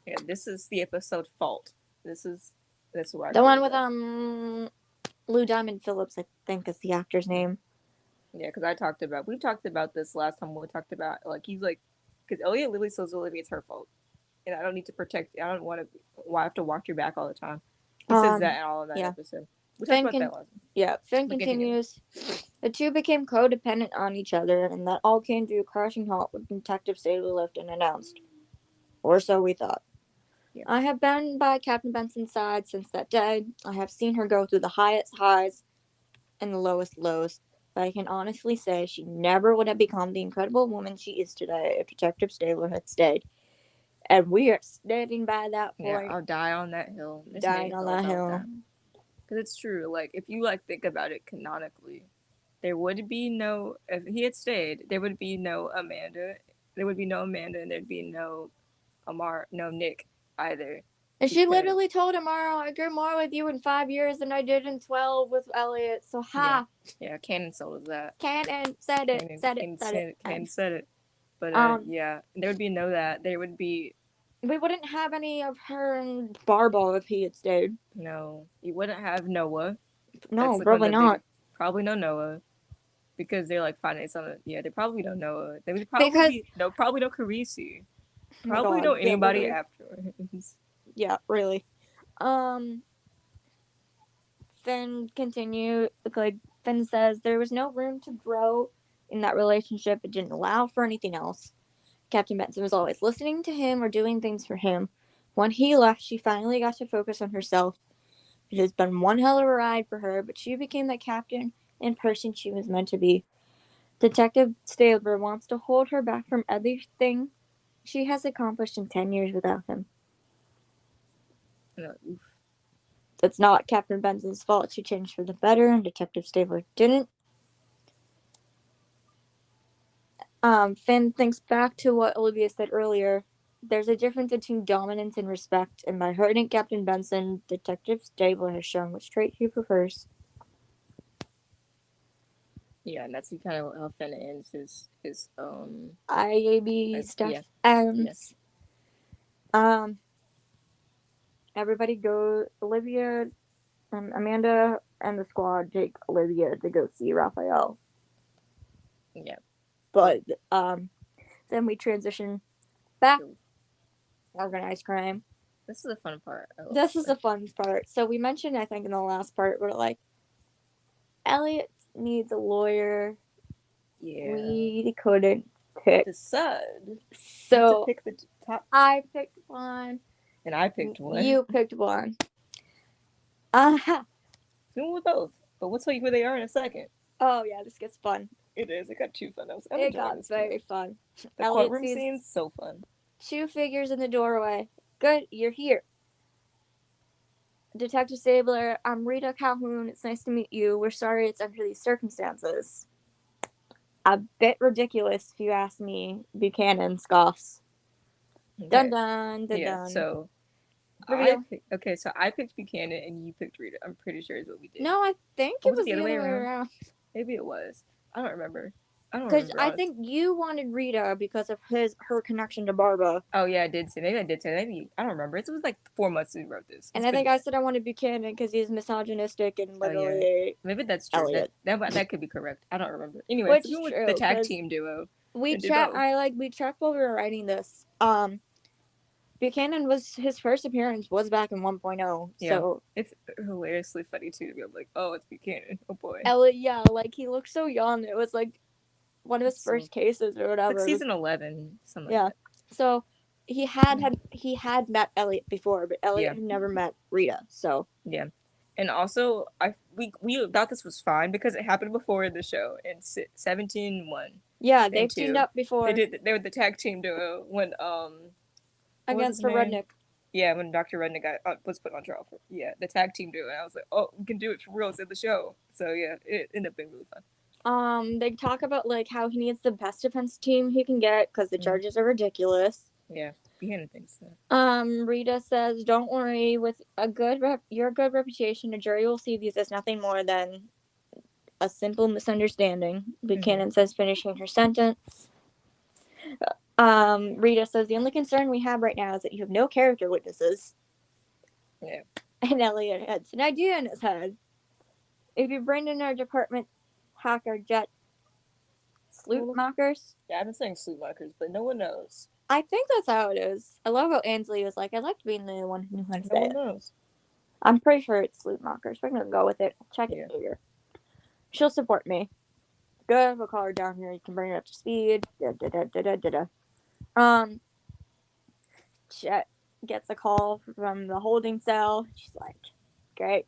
Yeah, this is the episode Fault. This is where the one with Lou Diamond Phillips, I think is the actor's name. Yeah, because we talked about this last time when we talked about, like, he's like, because Elliot literally says Olivia, it's her fault. And I don't need to protect, I don't want to, why I have to watch your back all the time. He says that in all of that episode. We talked about that last time. Yeah, Finn continues. The two became codependent on each other, and that all came to a crashing halt when Detective Stabler left and announced. Or so we thought. Yeah. I have been by Captain Benson's side since that day. I have seen her go through the highest highs and the lowest lows. But I can honestly say she never would have become the incredible woman she is today if Detective Stabler had stayed. And we are standing by that point. Yeah, I'll die on that hill. Dying on that hill. Because it's true. Like, if you, like, think about it canonically, there would be no... If he had stayed, there would be no Amanda. There would be no Amanda, and there'd be no Nick either. And she literally told Amaro, I grew more with you in 5 years than I did in 12 with Elliot. So ha. Yeah, Canon told us that. Canon said it. Canon said it. But yeah, there would be no that. There would be. We wouldn't have any of her and Barbo if he had stayed. No, you wouldn't have Noah. No, probably not. Probably no Noah. Because they're like finding something. Yeah, they probably don't Noah. They would probably probably no Carisi. Probably know anybody afterwards. Yeah, really. Finn continued, like, Finn says, there was no room to grow in that relationship. It didn't allow for anything else. Captain Benson was always listening to him or doing things for him. When he left, she finally got to focus on herself. It has been one hell of a ride for her, but she became the captain and person she was meant to be. Detective Stabler wants to hold her back from everything she has accomplished in 10 years without him. It's not Captain Benson's fault. She changed for the better, and Detective Stabler didn't. Finn thinks back to what Olivia said earlier. There's a difference between dominance and respect, and by hurting Captain Benson, Detective Stabler has shown which trait he prefers. Yeah, and that's kind of how Finn ends his IAB stuff ends. Yes. Everybody go. Olivia, Amanda, and the squad take Olivia to go see Raphael. Yeah. But then we transition back. Organized crime. This is the fun part. This is the fun part. So we mentioned, I think, in the last part, we're like, Elliot needs a lawyer. Yeah. We couldn't decide. So pick the top. I picked one. And I picked one. You picked one. Doing with both. But we'll tell you who they are in a second. Oh yeah, this gets fun. It is. It got too fun. It got very fun. The courtroom scene's so fun. 2 figures in the doorway. Good, you're here. Detective Stabler, I'm Rita Calhoun. It's nice to meet you. We're sorry it's under these circumstances. A bit ridiculous, if you ask me. Buchanan scoffs. Okay. Dun dun dun dun. So I picked Buchanan and you picked Rita. I'm pretty sure is what we did. No, I think it was the other way around. Maybe it was. I don't remember. Because I think you wanted Rita because of her connection to Barba. Oh yeah, I did say. Maybe I did say. Maybe I don't remember. It was like 4 months since we wrote this. And I think I said I wanted Buchanan because he's misogynistic and literally. Maybe that's true. That could be correct. I don't remember. Anyway, so with the tag team duo. We checked while we were writing this. Buchanan his first appearance was back in 1.0. Yeah. So It's hilariously funny too to be like, oh, it's Buchanan. Oh boy. Elliot, yeah, like he looked so young. It was like one of his So, first cases or it's whatever. like season 11, something Yeah. like So he had met Elliot before, but Elliot Yeah. had never met Rita. So that. Yeah. And also, we thought this was fine because it happened before the show in 17-1. yeah, And they've teamed 2. up before. They were the tag team duo when what was his Against the name? Rudnick. Yeah, when Dr. Rudnick was put on trial for the tag team duo, and I was like, oh, we can do it for real. It's in the show. So yeah, it ended up being really fun. They talk about like how he needs the best defense team he can get because the charges are ridiculous. Yeah, Buchanan thinks that. Rita says, "Don't worry. With your good reputation, a jury will see these as nothing more than a simple misunderstanding." Buchanan says, finishing her sentence. Rita says, "The only concern we have right now is that you have no character witnesses." Yeah. And Elliot has an idea in his head. If you bring in our department hacker Jet Slootmakers. Yeah, I've been saying Slootmakers, but no one knows. I think that's how it is. I love how Ansley was like, I'd like to be the one who knew how to say it. No one knows. I'm pretty sure it's Slootmakers. We're gonna go with it. Check it later. She'll support me. Good, we'll call her down here. You can bring her up to speed. Jet gets a call from the holding cell. She's like, great.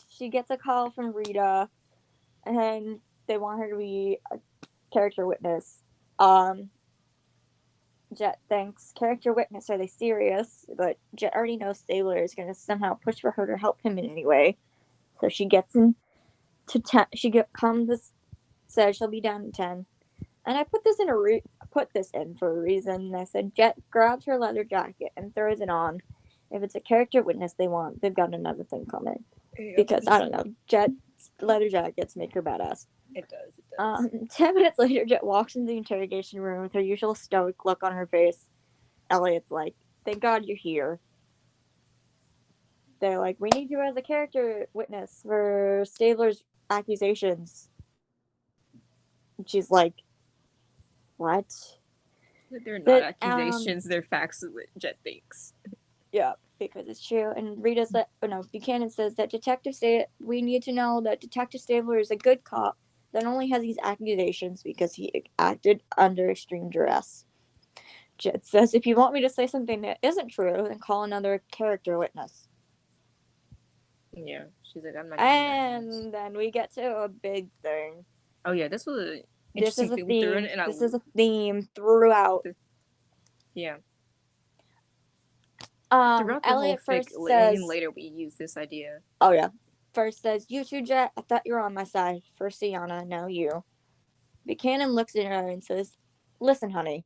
She gets a call from Rita, and they want her to be a character witness. Jet thinks, character witness, are they serious? But Jet already knows Stabler is going to somehow push for her to help him in any way. So she gets in to 10. Says she'll be down to 10. And I put this in for a reason. I said Jet grabs her leather jacket and throws it on. If it's a character witness they want, they've got another thing coming. Because, I don't know, Jet's leather jackets make her badass. It does. 10 minutes later, Jet walks into the interrogation room with her usual stoic look on her face. Elliot's like, thank God you're here. They're like, we need you as a character witness for Stabler's accusations. And she's like, what? They're not accusations, they're facts of what Jet thinks. Yeah, because it's true. And Buchanan says that we need to know that Detective Stabler is a good cop that only has these accusations because he acted under extreme duress. Jet says, if you want me to say something that isn't true, then call another character witness. Yeah, she's like, I'm not. And then we get to a big thing. Oh yeah, this was an interesting thing we threw in, and this is a theme throughout. Yeah. Throughout the Elliot whole first says, and later we use this idea. Oh yeah. First says, you two, Jet, I thought you were on my side. First Sienna, now you. Buchanan looks at her and says, listen, honey.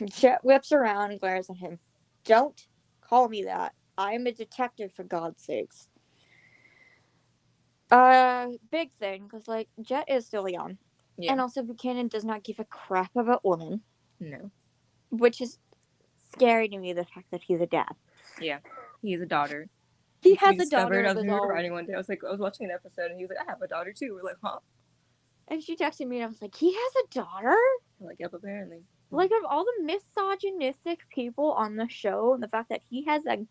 Jet whips around and glares at him. Don't call me that. I am a detective, for God's sakes. Big thing, because, like, Jet is still young. Yeah. And also, Buchanan does not give a crap about women. No. Which is scary to me, the fact that he's a dad. Yeah. He has a daughter. He has a daughter. I was writing one day. I was watching an episode, and he was like, I have a daughter, too. We're like, huh? And she texted me, and I was like, he has a daughter? I'm like, yep, apparently. Like, of all the misogynistic people on the show, and the fact that he has a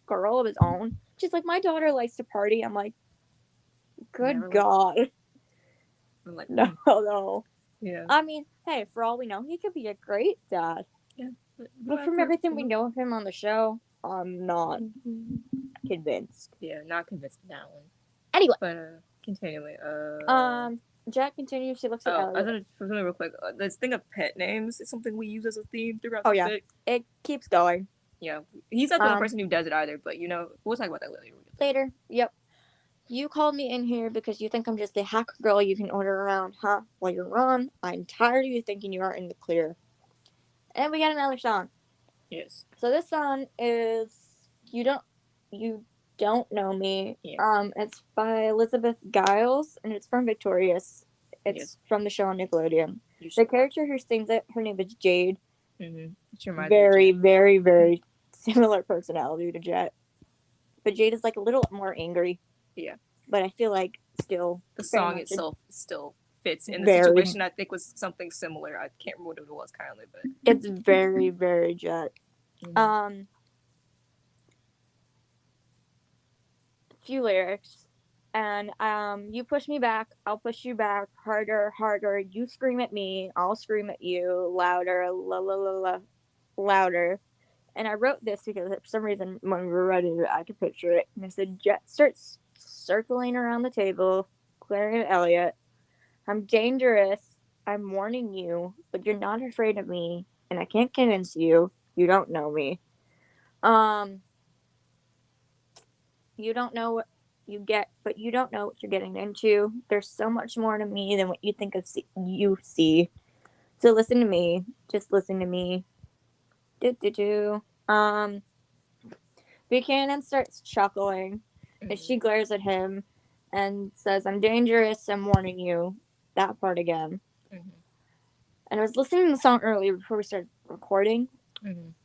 girl of his own, she's like, my daughter likes to party. I'm like, good God. I'm like, no. Yeah. I mean, hey, for all we know, he could be a great dad. Yeah. But from everything we know of him on the show, I'm not convinced. Yeah, not convinced of that one. Anyway. But, continuing. Jack continues. She looks at Elliot. I thought something real quick. This thing of pet names is something we use as a theme throughout the fic. It keeps going. Yeah. He's not the only person who does it either, but, we'll talk about that later. Yep. You called me in here because you think I'm just the hacker girl you can order around, huh? Well, you're wrong. I'm tired of you thinking you are in the clear. And we got another song. Yes. So this song is You Don't Know Me. Yeah. It's by Elizabeth Giles, and it's from Victorious. It's from the show on Nickelodeon. The character who sings it, her name is Jade. Mm-hmm. Very, very, very similar personality to Jet. But Jade is like a little more angry. Yeah. But I feel like still... The song itself is still fits. And the Very. situation, I think, was something similar. I can't remember what it was currently, but It's very, very Jet. Few lyrics. And you push me back, I'll push you back, harder, harder. You scream at me, I'll scream at you, louder, la la la la, louder. And I wrote this because for some reason when we were writing it, I could picture it. And it said, Jet starts circling around the table, glaring at Elliot. I'm dangerous. I'm warning you, but you're not afraid of me, and I can't convince you. You don't know me. You don't know what you get, but you don't know what you're getting into. There's so much more to me than what you think of you see. So listen to me. Just listen to me. Do. Buchanan starts chuckling, and she glares at him and says, I'm dangerous, I'm warning you. That part again. And I was listening to the song earlier before we started recording,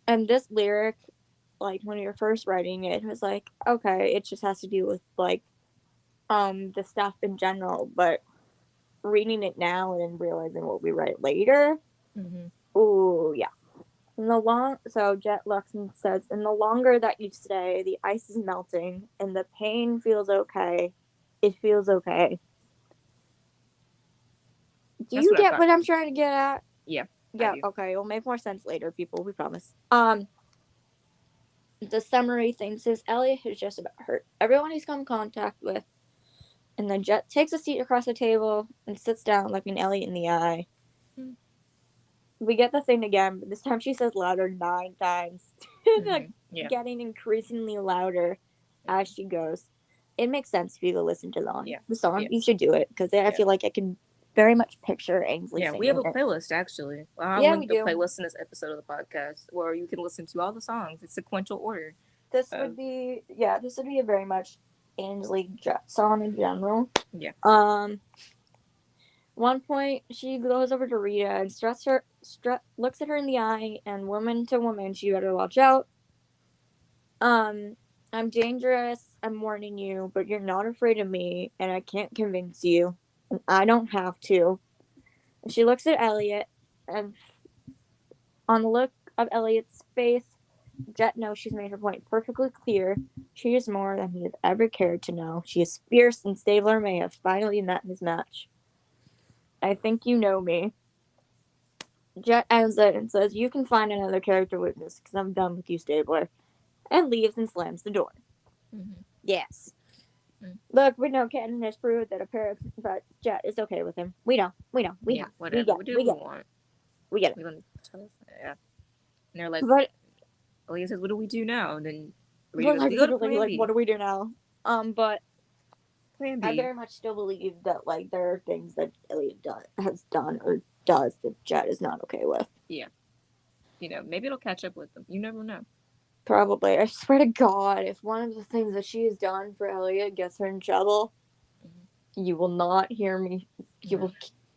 and this lyric, like, when you were first writing it, was like, okay, it just has to do with, like, the stuff in general, but reading it now and then realizing what we write later, ooh, yeah. So Jet looks and says, and the longer that you stay, the ice is melting, and the pain feels okay. It feels okay. Do you get what I'm trying to get at? Yeah. Yeah, okay. It'll make more sense later, people. We promise. The summary thing says Elliot has just about hurt everyone he's come in contact with. And then Jet takes a seat across the table and sits down, looking Elliot in the eye. We get the thing again, but this time she says louder 9 times. Getting increasingly louder as she goes. It makes sense if you go listen to the song. Yeah. You should do it, because I feel like I can very much picture Ainsley singing. We have a playlist, actually. I'll link the playlist in this episode of the podcast, where you can listen to all the songs. It's sequential order. This would be a very much Ainsley Jet song in general. Yeah. One point, she goes over to Rita and looks at her in the eye, and woman to woman, she better watch out. I'm dangerous, I'm warning you, but you're not afraid of me, and I can't convince you, and I don't have to. And she looks at Elliot, and on the look of Elliot's face, Jet knows she's made her point perfectly clear. She is more than he has ever cared to know. She is fierce, and Stabler may have finally met his match. I think you know me. Jet ends it and says, you can find another character witness, because I'm done with you, Stabler. And leaves and slams the door. Yes. Look, we know Cannon has proved that Jet is okay with him. We know. We get it. We get it. Yeah. And they're like, Elliot says, what do we do now? And then Rita goes, literally, like, what do we do now? But Plan B. I very much still believe that, like, there are things that Elliot has done or does that Jet is not okay with. Yeah. Maybe it'll catch up with them. You never know. Probably. I swear to God, if one of the things that she has done for Elliot gets her in trouble, you will not hear me. You will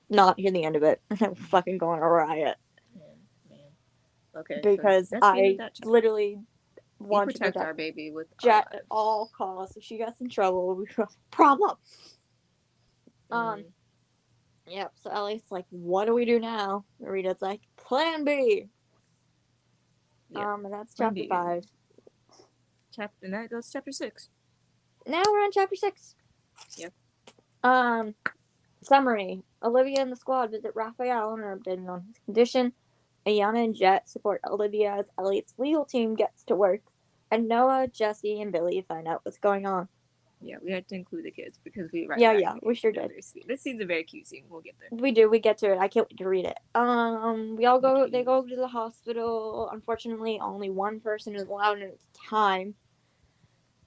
not hear the end of it. I'm fucking going a riot. Man. Okay. Because I literally want to protect our baby with Jet at all costs. If she gets in trouble, we have a problem. Yep. So Elliot's like, "What do we do now?" Rita's like, "Plan B." Yep. And that's chapter 5. That's chapter 6. Now we're on chapter 6. Yep. Summary: Olivia and the squad visit Raphael and are updated on his condition. Ayana and Jet support Olivia as Elliot's legal team gets to work, and Noah, Jesse, and Billy find out what's going on. Yeah, we had to include the kids because we we sure did. This scene's a very cute scene. We'll get there. We get to it. I can't wait to read it. They go to the hospital. Unfortunately, only one person is allowed at a time.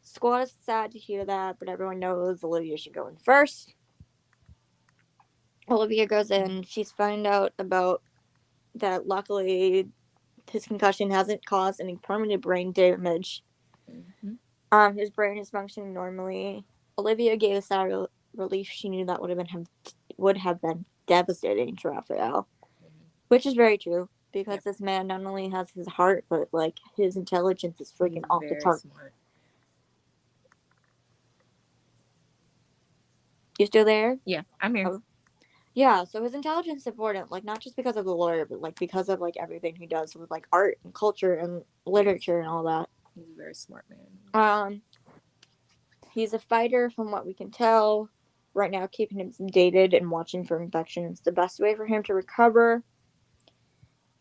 Squad is sad to hear that, but everyone knows Olivia should go in first. Olivia goes in. She's found out about that. Luckily, his concussion hasn't caused any permanent brain damage. His brain is functioning normally. Olivia gave a sigh of relief. She knew that would have been devastating to Raphael, which is very true, because this man not only has his heart, but like his intelligence is freaking off the chart. You still there? Yeah, I'm here. Yeah, so his intelligence is important, like, not just because of the lawyer, but, like, because of, like, everything he does with, like, art and culture and literature and all that. He's a very smart man. He's a fighter from what we can tell. Right now, keeping him sedated and watching for infections is the best way for him to recover.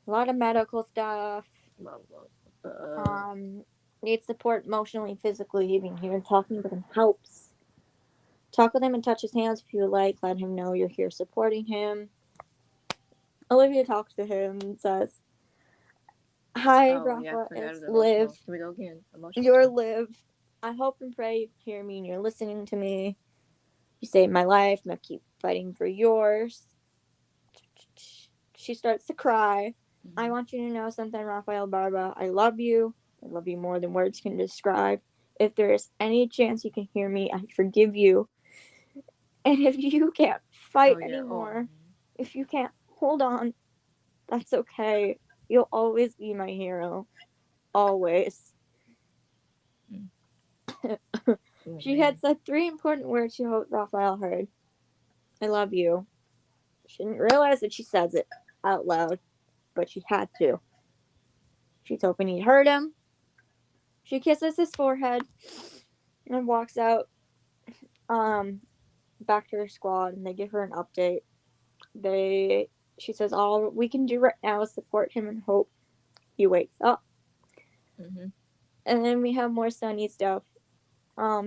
A lot of medical stuff. Needs support emotionally, physically, even here. Talking with him helps. Talk with him and touch his hands if you like. Let him know you're here supporting him. Olivia talks to him and says, "Hi, Rafa, it's Liv. Here we go again. Emotional. You're Liv. I hope and pray you hear me and you're listening to me. You saved my life, and I keep fighting for yours." She starts to cry. Mm-hmm. "I want you to know something, Rafael Barba. I love you. I love you more than words can describe. If there is any chance you can hear me, I forgive you. And if you can't fight anymore, if you can't hold on, that's okay. You'll always be my hero. Always." She had said 3 important words she hoped Raphael heard. "I love you." She didn't realize that she says it out loud, but she had to. She's hoping he heard him. She kisses his forehead and walks out back to her squad, and they give her an update. She says all we can do right now is support him and hope he wakes up. Mm-hmm. And then we have more Sunny stuff.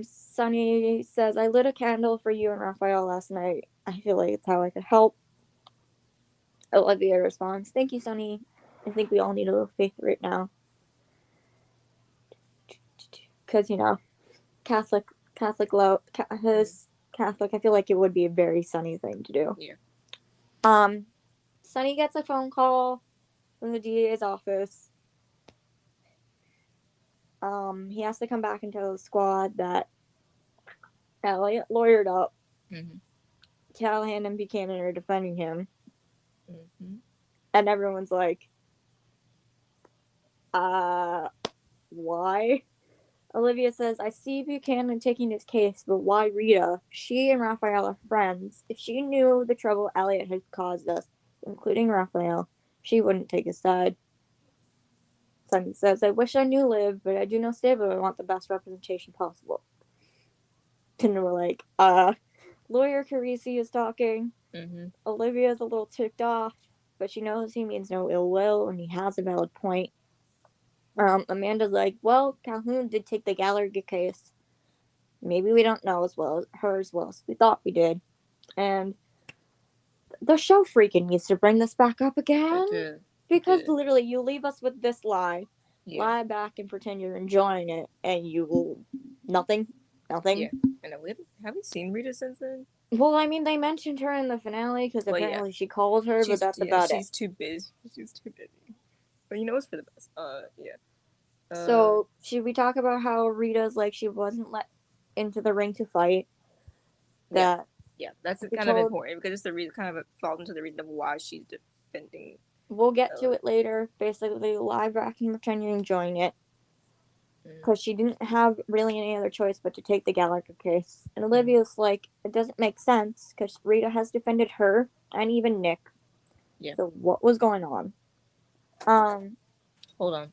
Sunny says, "I lit a candle for you and Raphael last night. I feel like it's how I could help." Olivia responds, "Thank you, Sunny. I think we all need a little faith right now." Because, you know, Catholic love, his Catholic, I feel like it would be a very Sunny thing to do. Yeah. Sunny gets a phone call from the DA's office. He has to come back and tell the squad that Elliot lawyered up. Mm-hmm. Callahan and Buchanan are defending him. Mm-hmm. And everyone's like, why? Olivia says, "I see Buchanan taking his case, but why Rita? She and Raphael are friends. If she knew the trouble Elliot had caused us, including Raphael, she wouldn't take his side." Sunny says, "I wish I knew Liv, but I do know Stable. I want the best representation possible." And we're like, Lawyer Carisi is talking. Mm-hmm. Olivia's a little ticked off, but she knows he means no ill will, and he has a valid point. Amanda's like, "Well, Calhoun did take the Gallagher case. Maybe we don't know as well as we thought we did." And the show freaking needs to bring this back up again. Because literally, you leave us with this lie. Yeah. Lie back and pretend you're enjoying it, and you will nothing. Yeah. And have we seen Rita since then? Well, I mean, they mentioned her in the finale because apparently she called her, but that's about it. She's too busy. But you know it's for the best. Yeah. So, should we talk about how Rita's like she wasn't let into the ring to fight? Yeah, that's kind of important because it's the reason, kind of falls into the reason of why she's defending. We'll get to it later. Basically, lie back and pretend you're enjoying it. Because she didn't have really any other choice but to take the Gallagher case. And Olivia's like, it doesn't make sense because Rita has defended her and even Nick. Yeah. So what was going on? Hold on.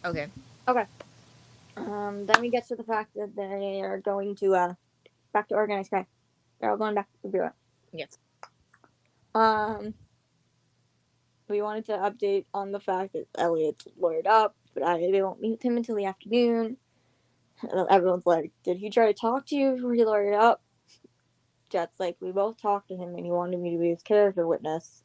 Okay. Then we get to the fact that they are going to back to organized crime. They're all going back to the bureau. Yes. We wanted to update on the fact that Elliot's lawyered up, but they won't meet him until the afternoon. And everyone's like, "Did he try to talk to you before he lawyered up?" Jet's like, "We both talked to him and he wanted me to be his character witness."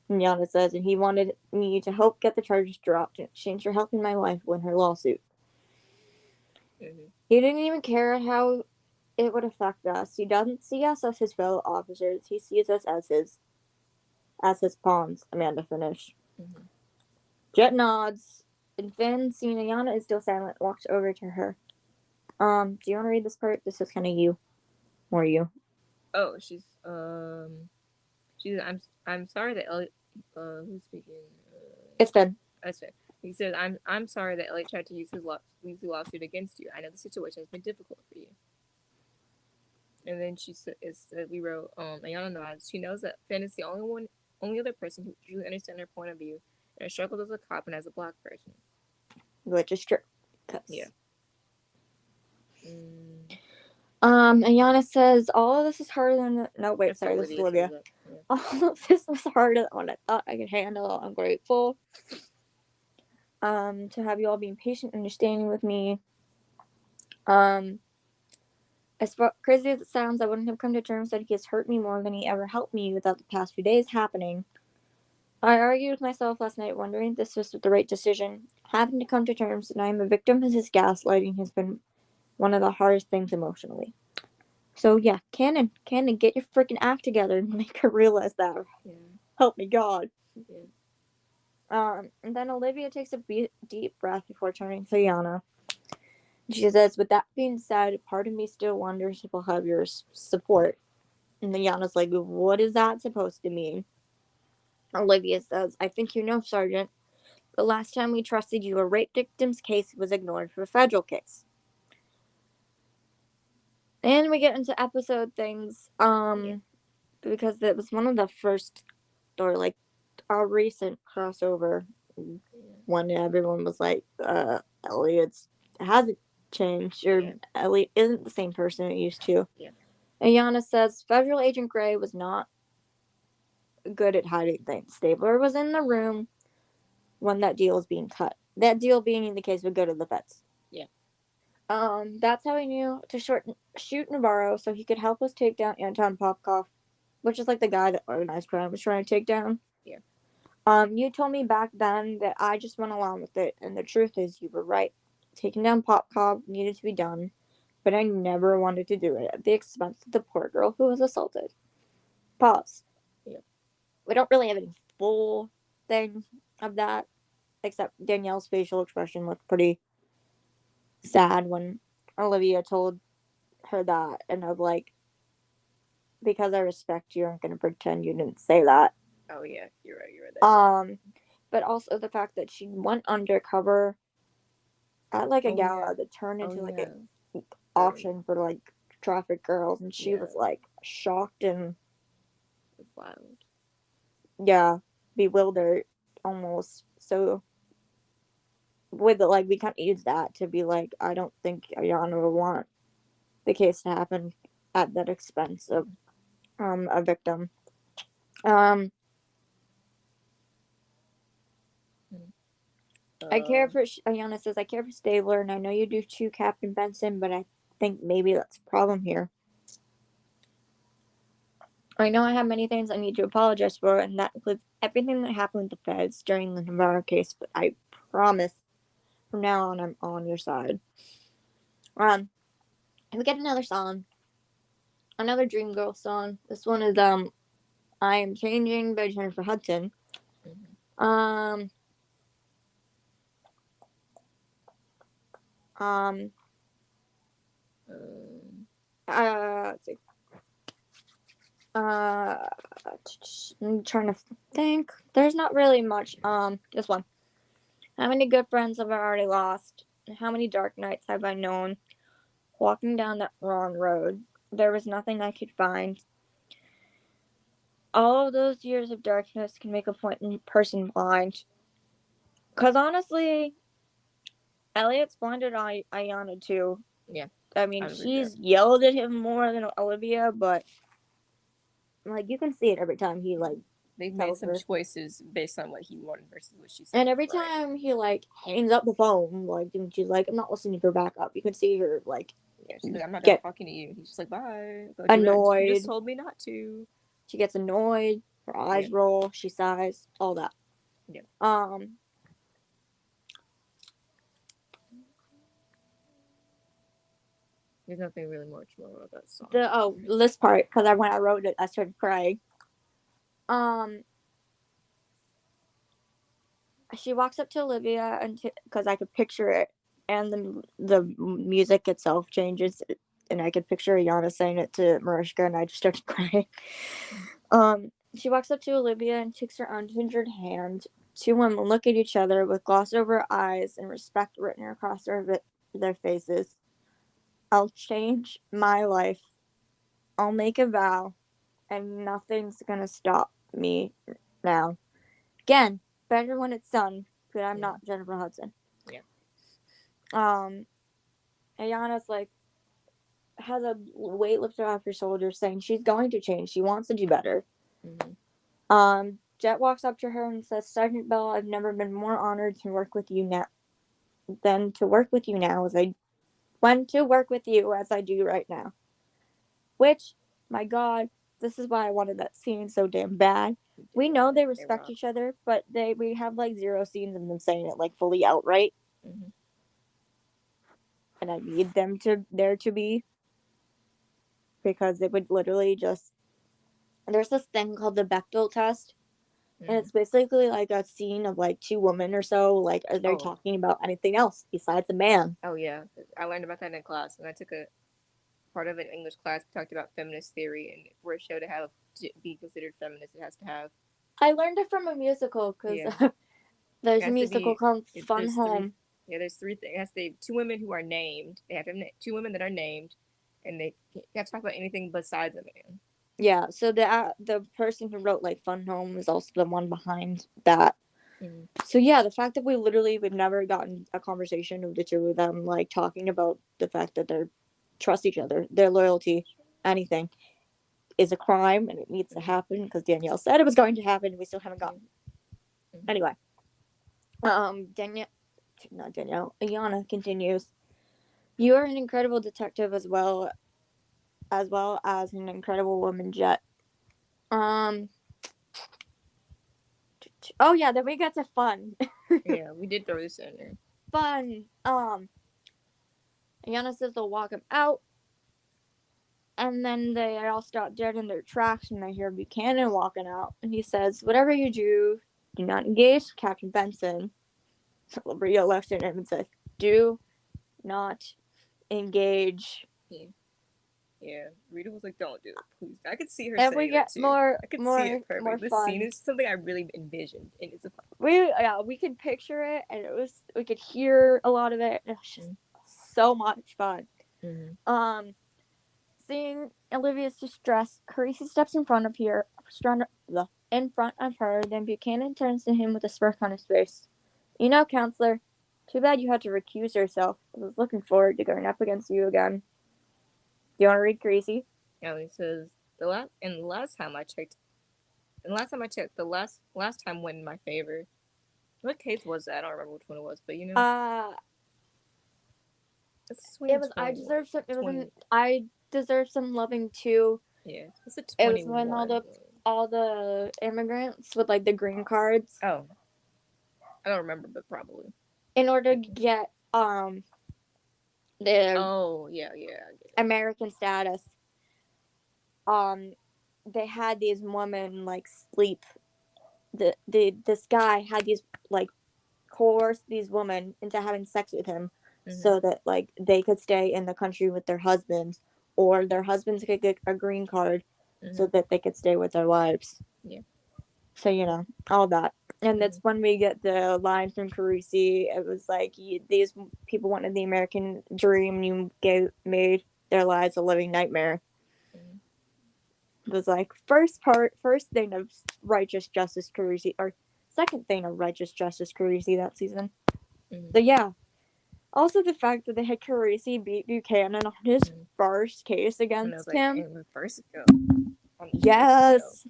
And Yana says, "And he wanted me to help get the charges dropped in exchange for helping my wife win her lawsuit." Mm-hmm. He didn't even care how it would affect us. He doesn't see us as his fellow officers. He sees us as his pawns. Amanda finished. Mm-hmm. Jet nods, and Finn, seeing Ayana is still silent, walks over to her. Do you want to read this part? This is kind of you. More you. Oh, she's I'm sorry that Elliot. Who's speaking? It's Finn. That's Finn. He says, "I'm sorry that Elliot tried to use his lawsuit against you. I know the situation has been difficult for you." And then we wrote, Ayana nods. She knows that Finn is the only other person who truly understands her point of view and struggles as a cop and as a black person. Which is true. Yeah. Mm. Ayana says, all of this is harder than... No, wait, That's sorry, this is Olivia. Olivia. Yeah. All of this was harder than what I thought I could handle. I'm grateful to have you all being patient and understanding with me. As crazy as it sounds, I wouldn't have come to terms that he has hurt me more than he ever helped me without the past few days happening. I argued with myself last night, wondering if this was the right decision. Having to come to terms that I am a victim of his gaslighting has been one of the hardest things emotionally. So yeah, Cannon, get your freaking act together and make her realize that. Yeah. Help me, God. Yeah. And then Olivia takes a deep breath before turning to Yana. She says, with that being said, part of me still wonders if we'll have your support. And then Yana's like, what is that supposed to mean? Olivia says, I think you know, Sergeant. The last time we trusted you, a rape victim's case was ignored for a federal case. And we get into episode things, because it was one of the first, or like a recent crossover when everyone was like, Elliot's hasn't changed, or Elliot isn't the same person it used to. Yeah. Ayana says Federal Agent Gray was not good at hiding things. Stabler was in the room when that deal was being cut. That deal being in the case would go to the feds. Yeah. That's how he knew to shoot Navarro so he could help us take down Anton Popkov, which is like the guy that organized crime was trying to take down. Yeah. You told me back then that I just went along with it, and the truth is you were right. Taking down Popkov needed to be done, but I never wanted to do it at the expense of the poor girl who was assaulted. Pause. Yeah. We don't really have any full thing of that, except Danielle's facial expression looked pretty sad when Olivia told her that, and of like, because I respect you, I'm gonna pretend you didn't say that. Oh yeah, you're right. But also the fact that she went undercover at like a gala that turned into like an auction for like trafficked girls, and she was like shocked and wild. Yeah, bewildered almost. So with it, like, we can't use that to be like, I don't think Ayana would want the case to happen at that expense of a victim. I care for Ayana says, I care for Stabler, and I know you do too, Captain Benson, but I think maybe that's a problem here. I know I have many things I need to apologize for, and that includes everything that happened with the feds during the Navarro case, but I promise from now on I'm on your side. And we get another song. Another Dreamgirls song. This one is I Am Changing by Jennifer Hudson. Let's see. I'm trying to think. There's not really much. This one. How many good friends have I already lost? How many dark nights have I known? Walking down that wrong road, there was nothing I could find. All of those years of darkness can make a person blind. Because honestly, Elliot's blinded Ayana too. Yeah. I mean, she's yelled at him more than Olivia, but like, you can see it every time he like. They've made some choices based on what he wanted versus what she said. And every time he like hangs up the phone, like, and she's like, I'm not listening for backup. You can see her like. Yeah, she's like, I'm not done talking to you. He's just like, bye. Annoyed. You just told me not to. She gets annoyed. Her eyes roll. She sighs. All that. Yeah. There's nothing really much more about that song. This part, because when I wrote it, I started crying. She walks up to Olivia, and because I could picture it, and the music itself changes, and I could picture Ayana saying it to Mariska, and I just started crying. She walks up to Olivia and takes her uninjured hand. Two women look at each other with gloss over eyes and respect written across their faces. I'll change my life I'll make a vow, and nothing's gonna stop me now. Again, better when it's done, but I'm not Jennifer Hudson. Yeah. Ayana's like, has a weight lifted off her shoulders saying she's going to change. She wants to do better. Jet walks up to her and says, Sergeant Bell, I've never been more honored to work with you now than to work with you now as I do right now. Which, my God, this is why I wanted that scene so damn bad. We know they respect each other, but we have like 0 scenes of them saying it like fully outright. And I need them to be, because it would literally just, there's this thing called the Bechdel test, and it's basically like a scene of like 2 women or so, like, are they talking about anything else besides the man? Oh yeah, I learned about that in class, and I took a part of an English class that talked about feminist theory, and for a show to be considered feminist, it has to have. I learned it from a musical, because there's a musical called Fun Home. There's 3 things. It has to be 2 women who are named. They have to have 2 women that are named, and they have to talk about anything besides a man. Yeah, so the person who wrote like Fun Home is also the one behind that. So yeah, the fact that we've never gotten a conversation of the 2 of them like talking about the fact that they trust each other, their loyalty, anything, is a crime, and it needs to happen because Danielle said it was going to happen. We still haven't gotten. Anyway, Ayana continues. You are an incredible detective as well as an incredible woman, Jet. Oh yeah, then we get to fun. Yeah, we did throw this in there. Fun. Ayana says they'll walk him out, and then they all stop dead in their tracks when they hear Buchanan walking out, and he says, "Whatever you do not engage Captain Benson." Rhea looks at him and says, "Do not engage." Yeah, Rita was like, "Don't do it, please." I could see her and saying we get that too. more. I could more, see it perfectly. This fun. scene is something I really envisioned, and it's we could picture it, and we could hear a lot of it. It was just so much fun. Seeing Olivia's distress, Carisi steps in front of her. Then Buchanan turns to him with a smirk on his face. "You know, counselor, too bad you had to recuse yourself. I was looking forward to going up against you again. Do you want to read Carisi?" Yeah, he says the last time I checked, the last time went in my favor. What case was that? I don't remember which one it was, but it was I deserve some. It was I deserve some loving too. Yeah, it's a 21. It was when all the immigrants with like the green cards. Oh, I don't remember, but probably in order to get their American status. They had these women like sleep. This guy had these like coerce these women into having sex with him, so that like they could stay in the country with their husbands, or their husbands could get a green card, so that they could stay with their wives. Yeah. So you know all that, and that's when we get the line from Carisi. It was like, these people wanted the American dream, you made their lives a living nightmare. It was like first thing of Righteous Justice Carisi, or second thing of Righteous Justice Carisi that season. But yeah, also the fact that they had Carisi beat Buchanan on his first case against him. In the first go. Yes.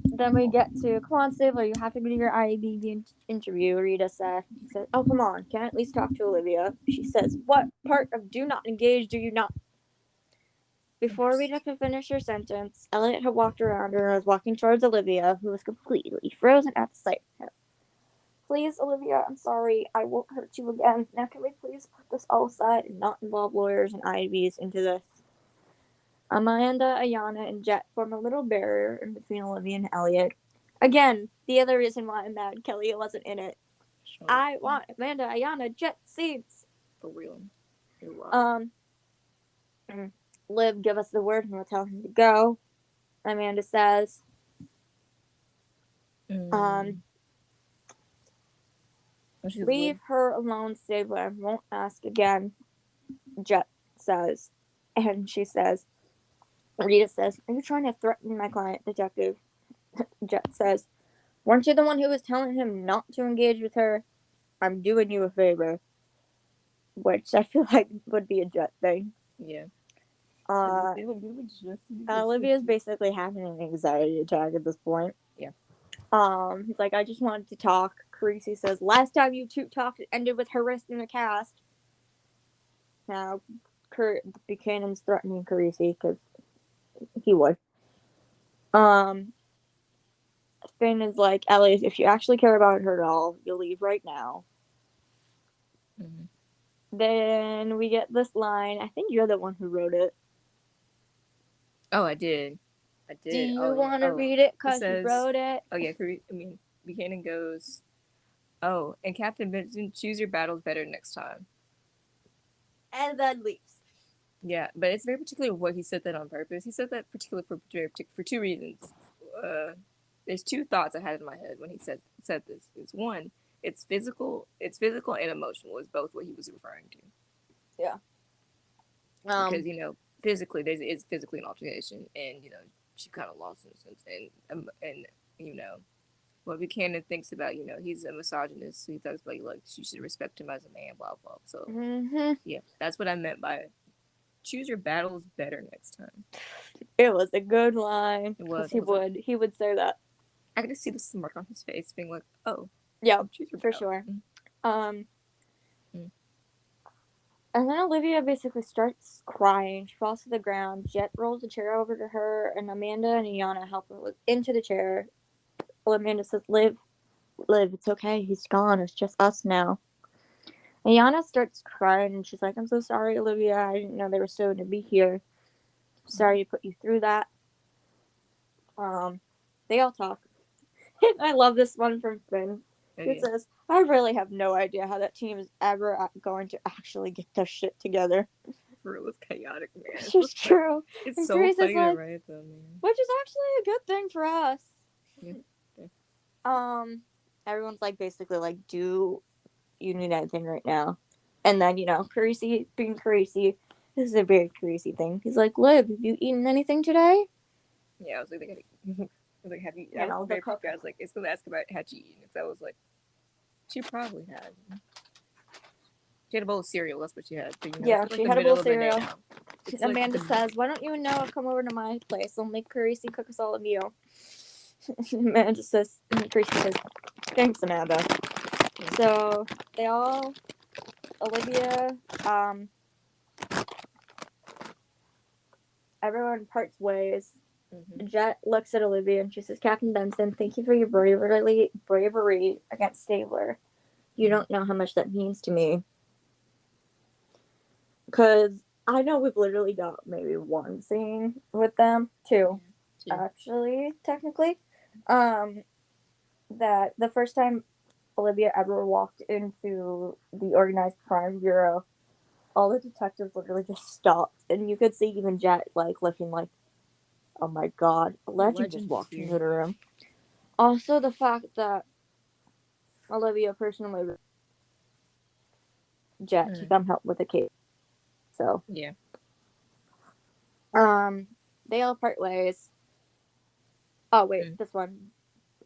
Then we get to, "Come on, Stabler, you have to go to your IAB interview," Rita said. He said, "Oh, come on, can I at least talk to Olivia?" She says, "What part of do not engage do you not?" Before Rita could finish her sentence, Elliot had walked around her and was walking towards Olivia, who was completely frozen at the sight of him. "Please, Olivia, I'm sorry. I won't hurt you again. Now can we please put this all aside and not involve lawyers and IABs into this?" Amanda, Ayana, and Jet form a little barrier in between Olivia and Elliot. Again, the other reason why I'm mad Kelly wasn't in it. Sure. I want Amanda, Ayana, Jet scenes. For real. Liv, give us the word and we'll tell him to go. Amanda says. Leave her alone, Stabler. Won't ask again. Jet says, and she says, Rita says, "Are you trying to threaten my client, detective?" Jet says, "Weren't you the one who was telling him not to engage with her? I'm doing you a favor." Which I feel like would be a Jet thing. Yeah. Olivia's basically having an anxiety attack at this point. Yeah. He's like, "I just wanted to talk." Carisi says, "Last time you two talked, it ended with her wrist in a cast." Now, Buchanan's threatening Carisi because he would. Finn is like, "Elliot, if you actually care about her at all, you'll leave right now." Mm-hmm. Then we get this line. I think you're the one who wrote it. Oh, I did. Do you want to read it because you wrote it? Oh, yeah. Buchanan goes, "Oh, and Captain Benson, choose your battles better next time." And then leaves. Yeah, but it's very particular what he said that on purpose. He said that particularly for two reasons. There's two thoughts I had in my head when he said this. It's one, it's physical and emotional is both what he was referring to. Yeah. Because physically it's physically an altercation, and she kind of lost innocence, and what Buchanan thinks about, he's a misogynist, so he talks about like she should respect him as a man, blah blah. So yeah, that's what I meant by choose your battles better next time. It was a good line. It was. He would say that. I could just see the smirk on his face, being like, "Oh, yeah, for sure." And then Olivia basically starts crying. She falls to the ground. Jet rolls a chair over to her, and Amanda and Iana help her into the chair. Amanda says, Liv, it's okay. He's gone. It's just us now." Iana starts crying, and she's like, "I'm so sorry, Olivia. I didn't know they were still going to be here. Sorry to put you through that." They all talk. I love this one from Finn. It says, "I really have no idea how that team is ever going to actually get their shit together." For real, it's chaotic, man. It's just true. It's and so funny to write though, man. Which is actually a good thing for us. Yeah. Everyone's like, basically like, "Do you need anything right now?" And then, Carisi being Carisi, this is a very Carisi thing. He's like, "Liv, have you eaten anything today?" Yeah, I was like, "Have you?" I was like, "It's gonna ask about had you eaten?" Because I was like, she probably had. She had a bowl of cereal. That's what she had. But, she had a bowl of cereal. Amanda says, "Why don't you and Noah come over to my place? I'll make Carisi cook us all a meal." Amanda says, Carisi says, "Thanks, Amanda." So they all, Olivia, everyone parts ways. Jet looks at Olivia and she says, "Captain Benson, thank you for your bravery against Stabler. You don't know how much that means to me." Because I know we've literally got maybe one scene with them, two. Actually, technically. That the first time Olivia ever walked into the Organized Crime Bureau, all the detectives literally just stopped, and you could see even Jet like looking like, "Oh my god, a legend just walked into the room." Also, the fact that Olivia personally Jet to come help with the case. So yeah. They all part ways. Oh wait, this one.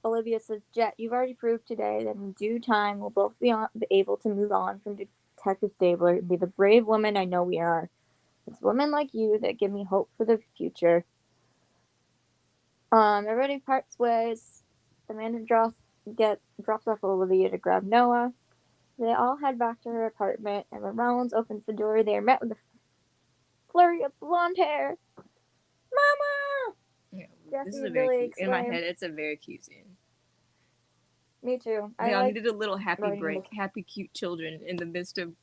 Olivia says, "Jet, you've already proved today that in due time we'll both be able to move on from Detective Stabler and be the brave women I know we are. It's women like you that give me hope for the future." Everybody parts ways. Amanda drops off Olivia to grab Noah. They all head back to her apartment, and when Rollins opens the door, they are met with a flurry of blonde hair. "Mama!" Yeah, Jesse this is a really very cute. In my head, it's a very cute scene. Me too. They all needed a little happy break, happy cute children in the midst of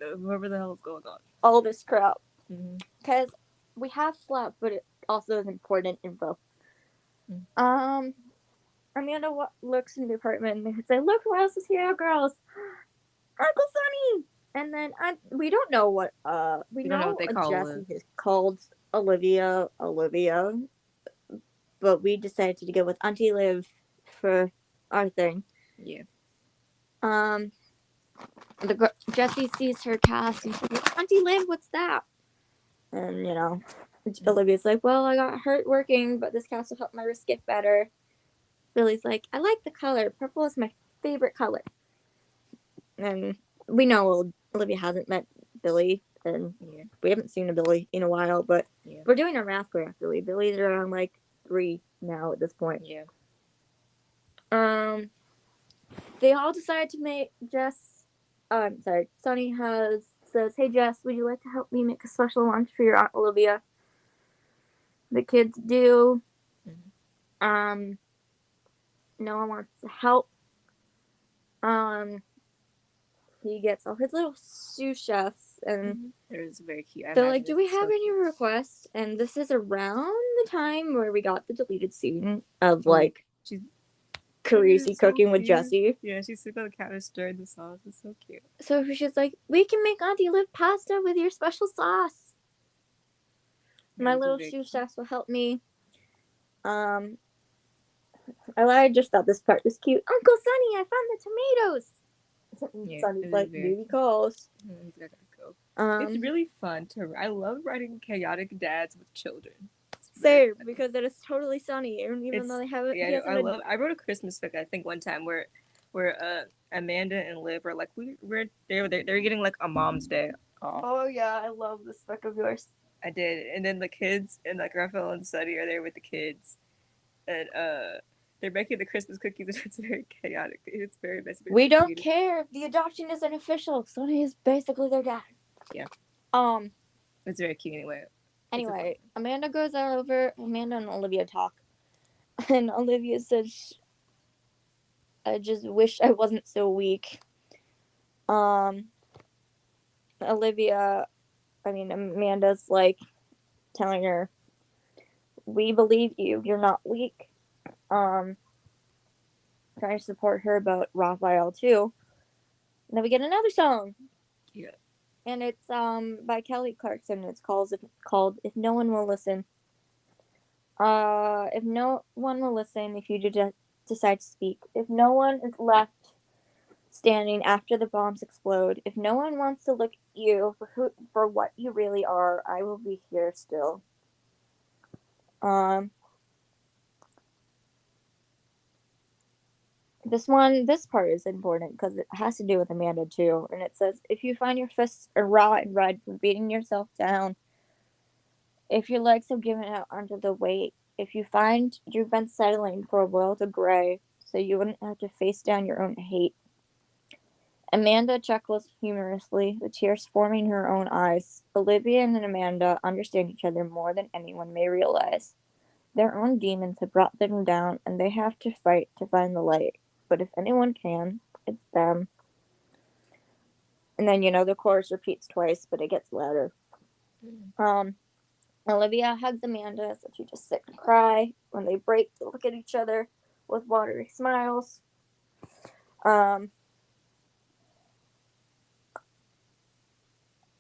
whoever the hell is going on. All this crap. Because we have slept, but it also is important info. Amanda looks in the apartment and they say, "Look who else is here, girls! Uncle Sonny!" And then we don't know what we don't know what they call Jesse has called Olivia, but we decided to go with Auntie Liv for our thing. Yeah. Jesse sees her cast and she's like, "Auntie Liv, what's that?" And, Olivia's like, well, I got hurt working, but this cast will help my wrist get better. Billy's like, I like the color. Purple is my favorite color. And we know Olivia hasn't met Billy, and we haven't seen a Billy in a while, but we're doing a math graph, Billy. Billy's around, 3 now at this point. Yeah. They all decide to make Sunny says, hey, Jess, would you like to help me make a special lunch for your Aunt Olivia? The kids do. Noah wants to help. He gets all his little sous chefs, and it was very cute. They're like, do we have any requests? And this is around the time where we got the deleted scene of Carisi cooking with Jesse. Yeah, she's sitting on the counter stirring the sauce. It's so cute. So she's like, we can make Auntie Liv pasta with your special sauce. My little sous chefs will help me. I just thought this part was cute. Uncle Sonny, I found the tomatoes. Sonny's like, baby calls. It's really fun I love writing chaotic dads with children. Same, because it is totally Sunny, even though they have it. Yeah, I wrote a Christmas fic, I think, one time where Amanda and Liv were like, they're getting like a mom's day off. Oh yeah, I love this fic of yours. I did, and then the kids and like Raphael and Sunny are there with the kids, and they're making the Christmas cookies, and it's very chaotic. It's very messy. We don't care. The adoption isn't official. Sunny is basically their dad. Yeah. It's very cute anyway. Anyway, Amanda goes over. Amanda and Olivia talk, and Olivia says, "I just wish I wasn't so weak." Amanda's like telling her, "We believe you. You're not weak." Trying to support her about Raphael too. And then we get another song. Yeah. And it's by Kelly Clarkson. It's called If No One Will Listen. If no one will listen, if you decide to speak, if no one is left standing after the bombs explode, if no one wants to look at you for what you really are, I will be here still. This part is important because it has to do with Amanda too. And it says, if you find your fists are raw and red from beating yourself down, if your legs have given out under the weight, if you find you've been settling for a world of gray so you wouldn't have to face down your own hate. Amanda chuckles humorously, the tears forming her own eyes. Olivia and Amanda understand each other more than anyone may realize. Their own demons have brought them down, and they have to fight to find the light. But if anyone can, it's them. And then, the chorus repeats twice, but it gets louder. Olivia hugs Amanda, so she just sit and cry. When they break, they look at each other with watery smiles.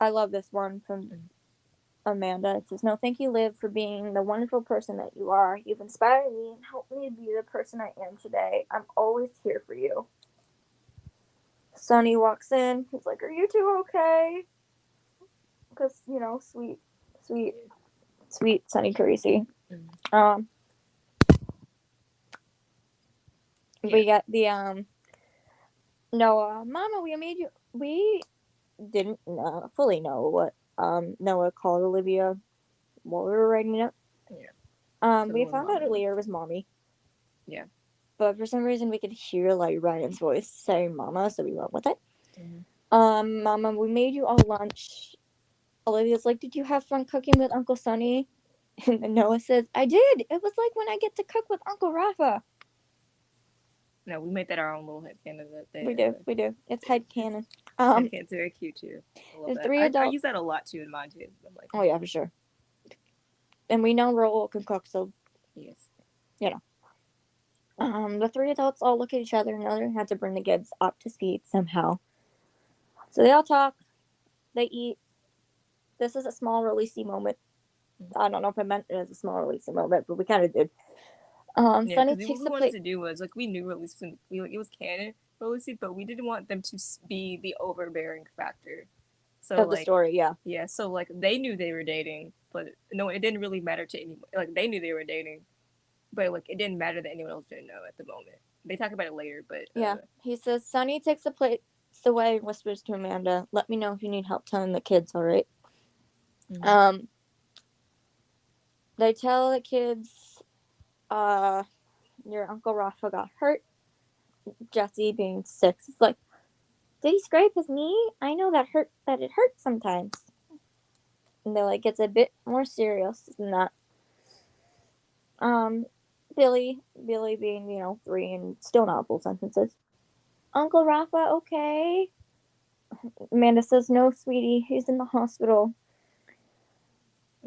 I love this one from Amanda. It says, no, thank you, Liv, for being the wonderful person that you are. You've inspired me and helped me be the person I am today. I'm always here for you. Sunny walks in. He's like, are you two okay? Because, sweet Sunny Carisi. We got the, Noah, Mama, we didn't fully know what Noah called Olivia while we were writing it. Yeah. We found out earlier it was Mommy. Yeah. But for some reason we could hear Ryan's voice saying Mama, so we went with it. Mama, we made you all lunch. Olivia's like, did you have fun cooking with Uncle Sonny? And then Noah says, I did. It was like when I get to cook with Uncle Rafa. No, we made that our own little headcanon of that. We do. It's headcanon. It's very cute too. I use that a lot too in mine too. I'm like, oh yeah, for sure. And we know Raul can cook, so yes. The three adults all look at each other and the other had to bring the kids up to speed somehow. So they all talk, they eat. This is a small releasey moment. I don't know if I meant it as a small releasey moment, but we kind of did. Sunny takes what we wanted to do was we knew release it was canon releasey, but we didn't want them to be the overbearing factor. So Of the like, story, yeah. yeah, so like they knew they were dating, but no, it didn't really matter to anyone. Like they knew they were dating, but like it didn't matter that anyone else didn't know at the moment. They talk about it later, but Yeah. He says, Sonny takes the plate away and whispers to Amanda, let me know if you need help telling the kids, all right? mhm. They tell the kids, your Uncle Rafa got hurt. Jesse, being 6, is like, did he scrape his knee? I know that it hurts sometimes. And they're like, it's a bit more serious than that. Um, Billy being, 3 and still not full sentences. Uncle Rafa, okay? Amanda says, no, sweetie, he's in the hospital.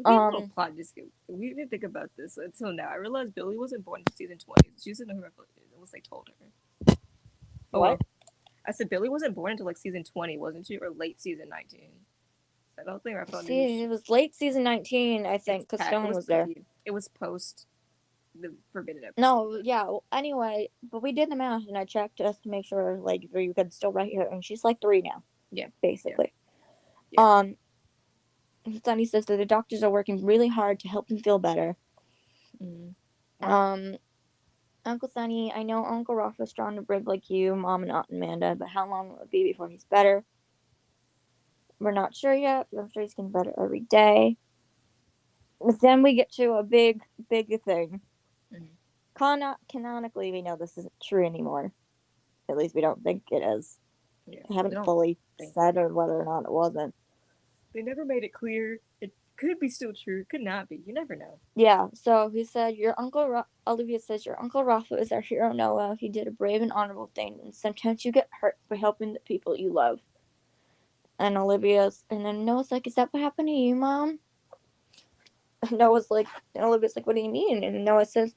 Okay, little plot just we didn't think about this until now. I realized Billy wasn't born in season 20. She was in her it was like told her. Oh What? well. I said Billy wasn't born until like season 20, wasn't she? Or late season 19. I don't think I thought it was. See, it was late season 19, I think, because It Stone was was there. it was post the forbidden episode. No, yeah. Well, anyway, but we did the math, and I checked just to make sure, like, you could still write her, and she's like 3 now. Yeah, basically. Yeah. Sonny says that the doctors are working really hard to help him feel better. Mm-hmm. Uncle Sonny, I know Uncle Rafa's strong and brave like you, Mom and Aunt Amanda, but how long will it be before he's better? We're not sure yet, but I'm sure he's getting better every day. But then we get to a big thing. Mm-hmm. Canonically, we know this isn't true anymore. At least we don't think it is. Yeah. They haven't fully said or whether or not it wasn't. They never made it clear. It could be still true. It could not be. You never know. Yeah, so he said, Olivia says, your Uncle Rafa is our hero, Noah. He did a brave and honorable thing, and sometimes you get hurt by helping the people you love. And then Noah's like, is that what happened to you, Mom? And Olivia's like, what do you mean? And Noah says,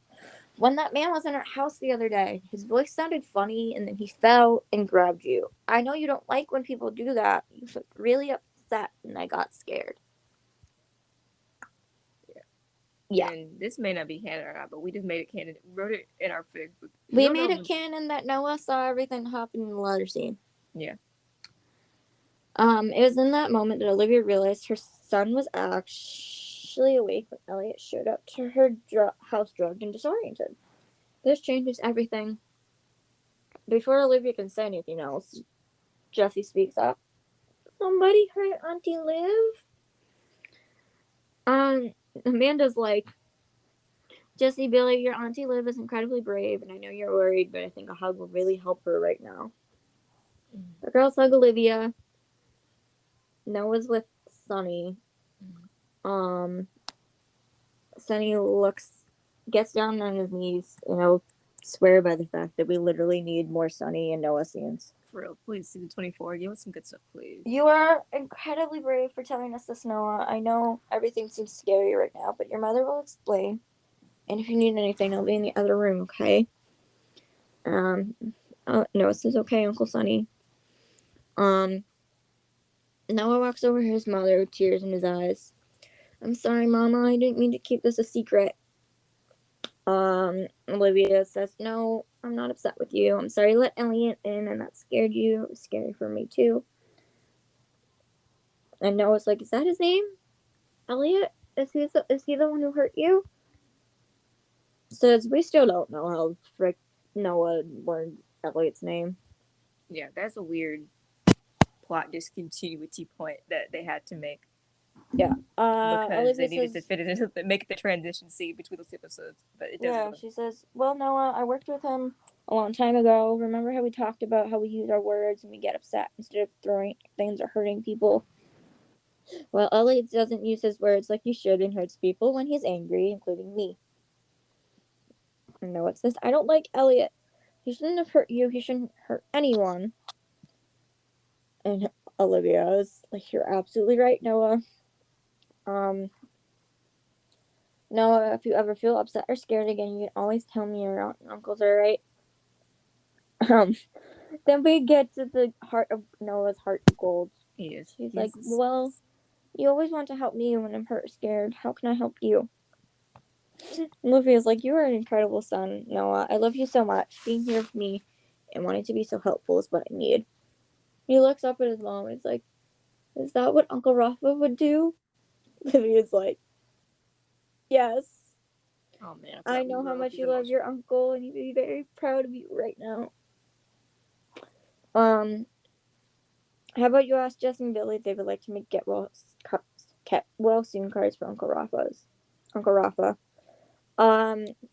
when that man was in our house the other day, his voice sounded funny, and then he fell and grabbed you. I know you don't like when people do that. You looked really upset, and I got scared. Yeah. And this may not be canon or not, but we just made it canon. We wrote it in our Facebook. We made it canon that Noah saw everything happen in the letter scene. Yeah. It was in that moment that Olivia realized her son was actually awake when Elliot showed up to her house drugged and disoriented. This changes everything. Before Olivia can say anything else, Jesse speaks up. Somebody hurt Auntie Liv? Amanda's like, Jesse, Billy, your Auntie Liv is incredibly brave, and I know you're worried, but I think a hug will really help her right now. The girls hug Olivia. Noah's with Sonny. Sonny gets down on his knees, and I'll swear by the fact that we literally need more Sonny and Noah scenes. For real, please, season 24, give us some good stuff, please. You are incredibly brave for telling us this, Noah. I know everything seems scary right now, but your mother will explain. And if you need anything, I'll be in the other room, okay? Noah says, okay, Uncle Sonny. Noah walks over to his mother with tears in his eyes. I'm sorry, Mama. I didn't mean to keep this a secret. Olivia says, no, I'm not upset with you. I'm sorry I let Elliot in and that scared you. It was scary for me, too. And Noah's like, is that his name? Elliot? Is he the one who hurt you? Says, we still don't know how frick Noah learned Elliot's name. Yeah, that's a weird plot discontinuity point that they had to make. Yeah. Because Olivia they needed to fit it into make the transition scene between those episodes. But it doesn't. Yeah, she says, well, Noah, I worked with him a long time ago. Remember how we talked about how we use our words and we get upset instead of throwing things or hurting people? Well, Elliot doesn't use his words like he should and hurts people when he's angry, including me. And Noah says, I don't like Elliot. He shouldn't have hurt you. He shouldn't hurt anyone. And Olivia is like, you're absolutely right, Noah. Noah, if you ever feel upset or scared again, you can always tell me your aunt and uncles are right. Then we get to the heart of Noah's heart of gold. Yes. She's like, well, you always want to help me when I'm hurt or scared. How can I help you? Olivia's like, you are an incredible son, Noah. I love you so much. Being here with me and wanting to be so helpful is what I need. He looks up at his mom and is like, Is that what Uncle Rafa would do? Livia's like, yes. Oh man, I I forgot we know how wrote much these you love your emotional. uncle, and he'd be very proud of you right now. How about you ask Jess and Billy if they would like to make get well soon cards for Uncle Rafa.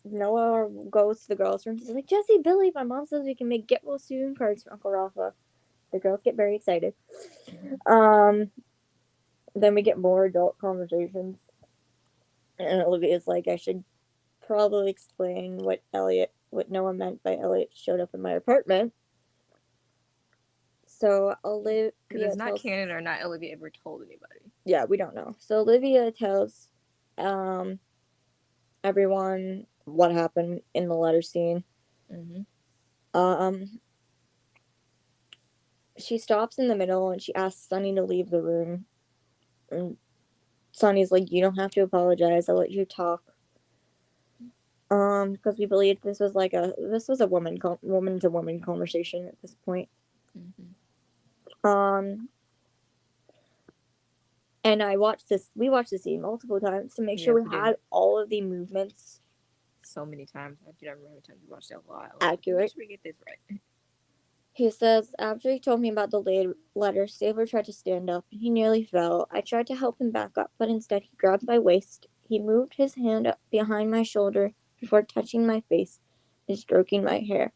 Noah goes to the girls' room. He's like, Jesse, Billy, my mom says we can make get well soon cards for Uncle Rafa. The girls get very excited. Then we get more adult conversations. And Olivia's like, I should probably explain what Noah meant by Elliot showed up in my apartment. So Olivia Because it's not tells, canon or not Olivia ever told anybody. yeah, we don't know. So Olivia tells everyone what happened in the letter scene. She stops in the middle and she asks Sunny to leave the room. And Sunny's like, you don't have to apologize. I'll let you talk. Because we believe this was a woman to woman conversation at this point. And we watched this scene multiple times to make sure we had all of the movements so many times. I do not remember times we watched that a lot. Accurate. Make sure we get this right. He says, after he told me about the letter, Stabler tried to stand up, and he nearly fell. I tried to help him back up, but instead he grabbed my waist. He moved his hand up behind my shoulder before touching my face and stroking my hair.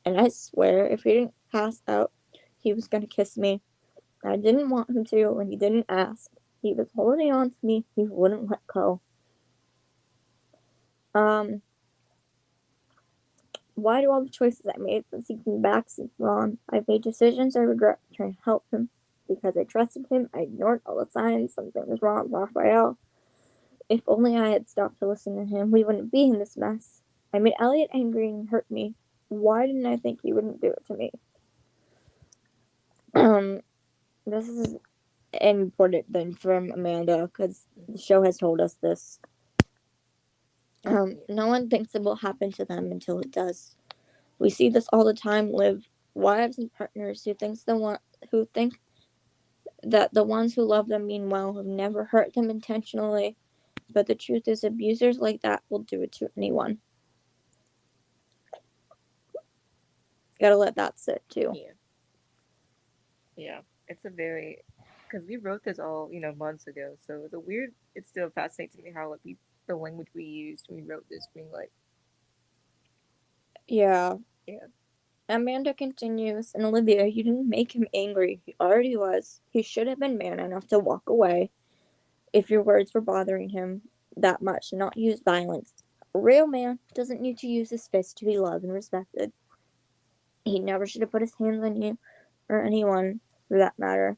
And I swear, if he didn't pass out, he was going to kiss me. I didn't want him to, and he didn't ask. He was holding on to me. He wouldn't let go. Why do all the choices I made since he came back seem wrong? I've made decisions I regret trying to help him. Because I trusted him, I ignored all the signs something was wrong with Raphael. If only I had stopped to listen to him, we wouldn't be in this mess. I made Elliot angry and hurt me. Why didn't I think he wouldn't do it to me? This is an important thing from Amanda, because the show has told us this. No one thinks it will happen to them until it does. We see this all the time. Live wives and partners who think that the ones who love them mean well, have never hurt them intentionally. But the truth is, abusers like that will do it to anyone. Gotta let that sit too. Yeah. It's a very, because we wrote this all months ago. So it's still fascinating to me how the language we used when we wrote this being like. Yeah. Amanda continues, and Olivia, you didn't make him angry. He already was. He should have been man enough to walk away if your words were bothering him that much, not use violence. A real man doesn't need to use his fist to be loved and respected. He never should have put his hands on you, or anyone for that matter.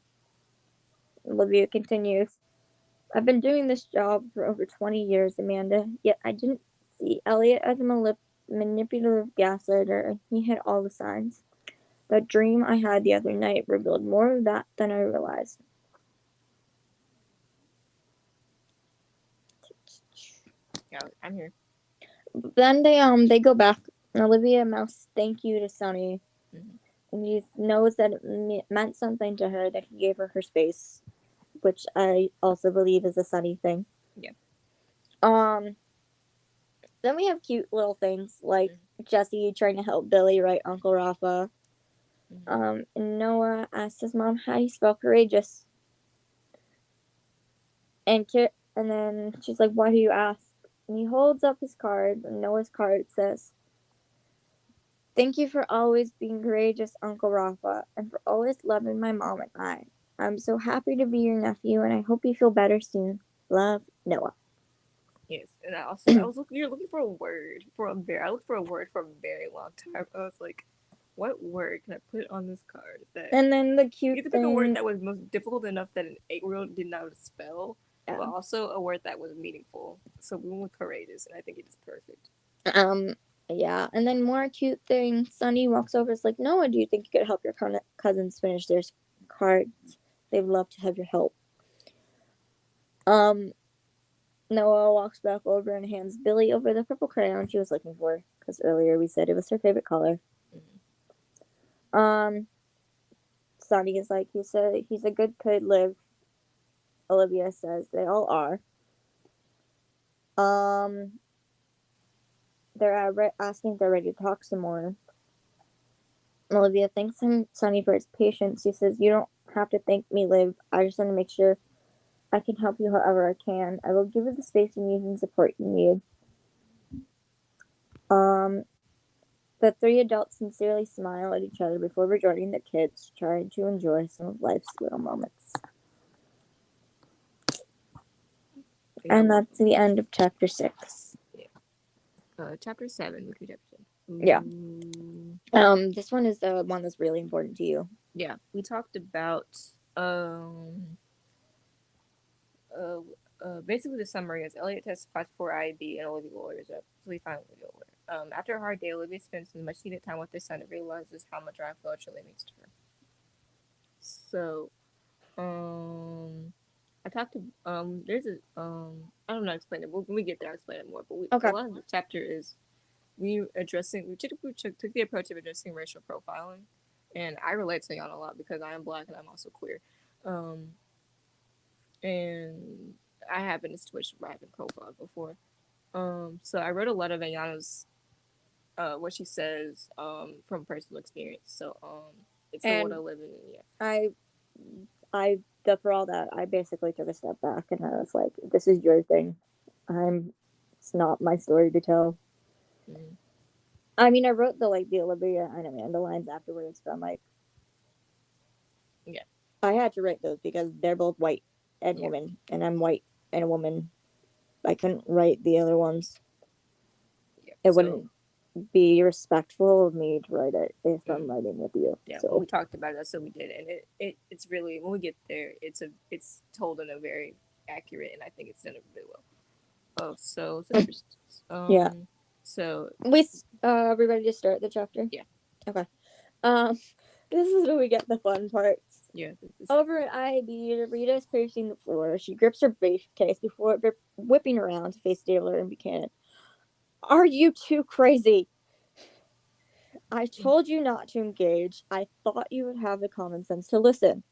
Olivia continues, I've been doing this job for over 20 years, Amanda, yet I didn't see Elliot as a manipulative gaslighter. He had all the signs. That dream I had the other night revealed more of that than I realized. Yeah, I'm here. Then they go back, and Olivia mouths thank you to Sunny. And he knows that it meant something to her that he gave her space, which I also believe is a Sunny thing. Yeah. Then we have cute little things like Jesse trying to help Billy write Uncle Rafa. And Noah asks his mom, how do you spell courageous? And then she's like, why do you ask? And he holds up his card, and Noah's card says, thank you for always being courageous, Uncle Rafa, and for always loving my mom and I. I'm so happy to be your nephew, and I hope you feel better soon. Love, Noah. Yes, and I was looking for a word I looked for a word for a very long time. I was like, what word can I put on this card and then the cute you could pick a word that was most difficult enough that an 8-year-old did not spell, but also a word that was meaningful. So we went with courageous, and I think it is perfect. Yeah, and then more cute thing. Sunny walks over. It's like, Noah, do you think you could help your cousins finish their cards? They'd love to have your help. Noah walks back over and hands Billy over the purple crayon she was looking for, because earlier we said it was her favorite color. Sunny is like, he's a good kid, Liv. Olivia says they all are. They're asking if they're ready to talk some more. Olivia thanks Sonny for his patience. She says, "You don't have to thank me, Liv. I just want to make sure I can help you however I can. I will give you the space you need and support you need." The three adults sincerely smile at each other before rejoining the kids, trying to enjoy some of life's little moments. And that's the end of chapter 6. Chapter 7. Look at chapter 7. Yeah. This one is the one that's really important to you. Yeah, we talked about basically the summary is Elliot testifies before IAB and Olivia lawyers up. So we finally go over. After a hard day, Olivia spends some much needed time with her son and realizes how much Ryan actually means to her. So, I talked to there's a I don't know how to explain it. When we get there, I'll explain it more. But a lot of the chapter is we took the approach of addressing racial profiling, and I relate to y'all a lot because I am Black and I'm also queer, and I have been in a situation where I've been profiled before. So I wrote a lot of Ayana's what she says from personal experience. So it's the world I live in. Yeah. For all that, I basically took a step back and I was like, "This is your thing. It's not my story to tell." Mm-hmm. I mean, I wrote the Olivia and Amanda lines afterwards, but I'm like, yeah, I had to write those because they're both white and women, and I'm white and a woman. I couldn't write the other ones. Yeah, it wouldn't be respectful of me to write it if I'm writing with you. Yeah, so. When we talked about it, so we did, and it's really when we get there, it's told in a very accurate, and I think it's done it really well. Oh, so yeah. So are we ready to start the chapter? Yeah. Okay. This is where we get the fun parts. Yeah. Over at IAB, Rita is pacing the floor. She grips her briefcase before whipping around to face Stabler and Buchanan. "Are you too crazy? I told you not to engage. I thought you would have the common sense to listen."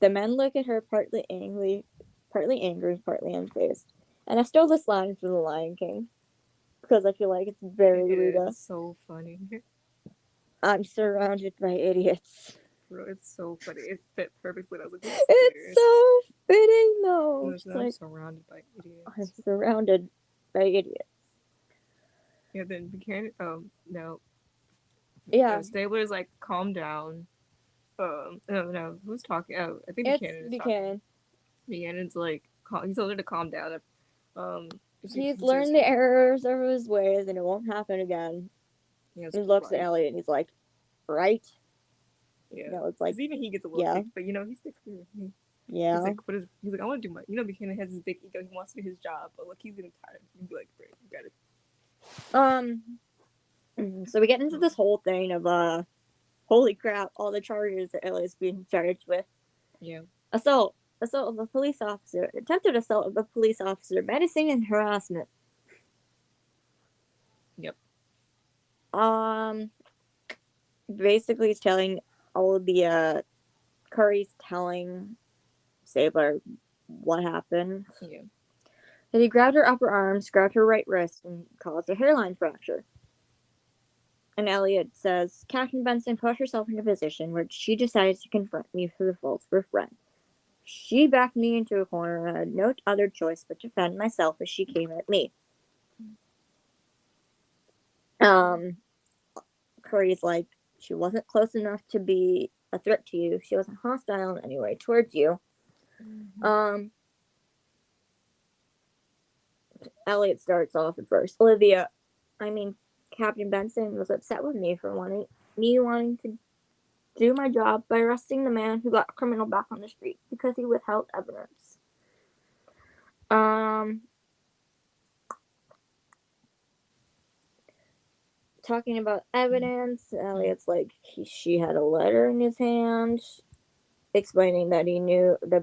The men look at her partly angry, partly unfazed. And I stole this line from The Lion King because I feel like it's very Rita. It's so funny. "I'm surrounded by idiots." Bro, it's so funny. It fit perfectly. I was like, it's so fitting, though. I'm surrounded by idiots. I'm surrounded by idiots. Yeah, then Buchanan, no. Yeah. Stabler's like, "Calm down." No, who's talking? Oh, I think Buchanan is Buchanan. Buchanan's like, he told her to calm down. He's learned the errors of his ways and it won't happen again. He looks at Elliot and he's like, "Right?" Yeah. No, it's like, even he gets a little sick, but he sticks through. Yeah. He's like, "I want to do my." Buchanan has his big ego. He wants to do his job, but look, he's getting tired. He'd be like, "Bro, you got it." So we get into this whole thing of holy crap, all the charges that Elliot's being charged with. Yeah. Assault of a police officer, attempted assault of a police officer, menacing and harassment. Yep. Basically he's telling all of the Curry's telling Stabler what happened. Yeah. That he grabbed her upper arm, grabbed her right wrist, and caused a hairline fracture. And Elliot says, "Captain Benson put herself in a position where she decided to confront me for the faults of her friend. She backed me into a corner and I had no other choice but to defend myself as she came at me." Curry's like, "She wasn't close enough to be a threat to you. She wasn't hostile in any way towards you." Mm-hmm. Elliot starts off at first. Captain Benson was upset with me for wanting to do my job by arresting the man who got a criminal back on the street because he withheld evidence. Talking about evidence, Elliot's like, she had a letter in his hand explaining that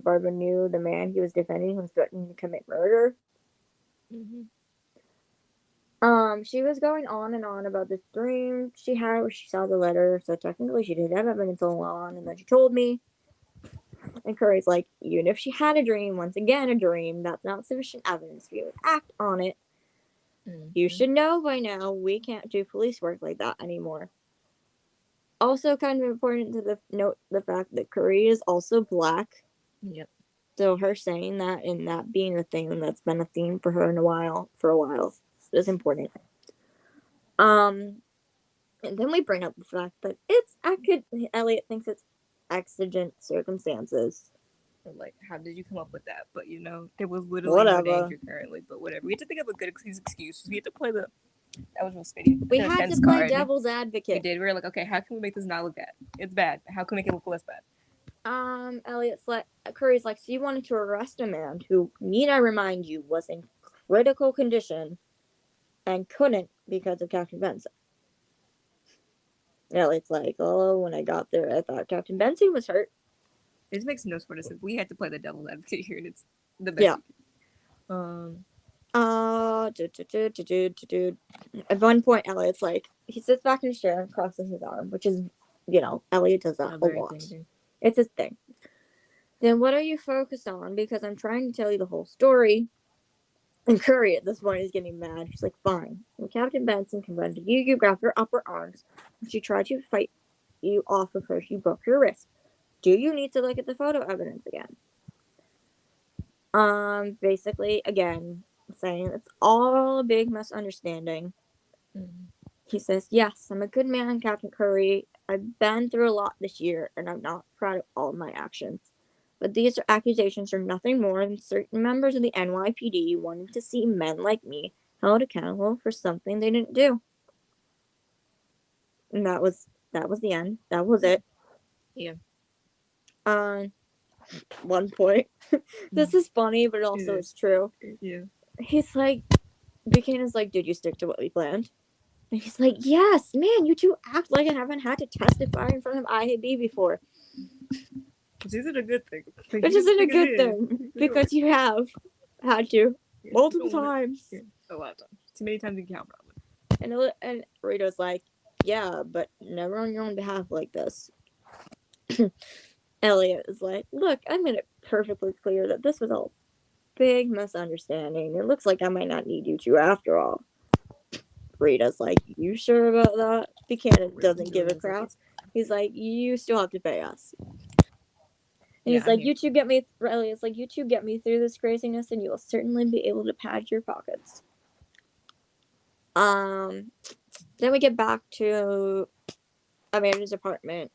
Barbara knew the man he was defending was threatening to commit murder. Mm-hmm. She was going on and on about this dream she had where she saw the letter, so technically she did have evidence all along, and then she told me. And Curry's like, even if she had a dream, once again a dream, that's not sufficient evidence for you to act on it. You should know by now we can't do police work like that anymore. Also, kind of important to note the fact that Curry is also black. Yep. So her saying that and that being a thing that's been a theme for her for a while is important. And then we bring up the fact that Elliot thinks it's exigent circumstances. Like, how did you come up with that? But there was literally no Whatever. danger currently. But whatever. We had to think of a good excuse. We had to play the. That was real spitty. We had to play devil's We advocate. did. We were like, okay, how can we make this not look bad? It's bad. How can we make it look less bad? Curry's like, so you wanted to arrest a man who, need I remind you, was in critical condition and couldn't because of Captain Benson. Elliot's like, oh, when I got there, I thought Captain Benson was hurt. It makes no sort of sense. We had to play the devil's advocate here, and it's the best. Yeah. At one point, Elliot's like, he sits back in his chair and crosses his arm, which is, Elliot does that a lot. It's his thing. Then what are you focused on? Because I'm trying to tell you the whole story. And Curry at this point is getting mad. She's like, fine. When Captain Benson confronted you, you grabbed her upper arms. When she tried to fight you off of her, she broke your wrist. Do you need to look at the photo evidence again? Basically, again, saying it's all a big misunderstanding. He says, yes, I'm a good man, Captain Curry. I've been through a lot this year, and I'm not proud of all of my actions. But these accusations are nothing more than certain members of the NYPD wanting to see men like me held accountable for something they didn't do. And that was the end. That was it. Yeah. One point. This is funny, but also it's true. Yeah. He's like, Buchanan's like, did you stick to what we planned? And he's like, yes, man, you two act like I haven't had to testify in front of IAB before. Which isn't a good thing. Which isn't a good thing, because you have had to multiple times. Yeah, a lot of times. Too many times you can count, probably. And Rita's like, yeah, but never on your own behalf like this. Elliot is like, look, I made it perfectly clear that this was all big misunderstanding. It looks like I might not need you two after all. Rita's like, you sure about that? Buchanan doesn't give a crap. He's like, you still have to pay us. And he's like, you two get me. Elliot's like, you two get me through this craziness, and you will certainly be able to pad your pockets. Then we get back to Amanda's apartment.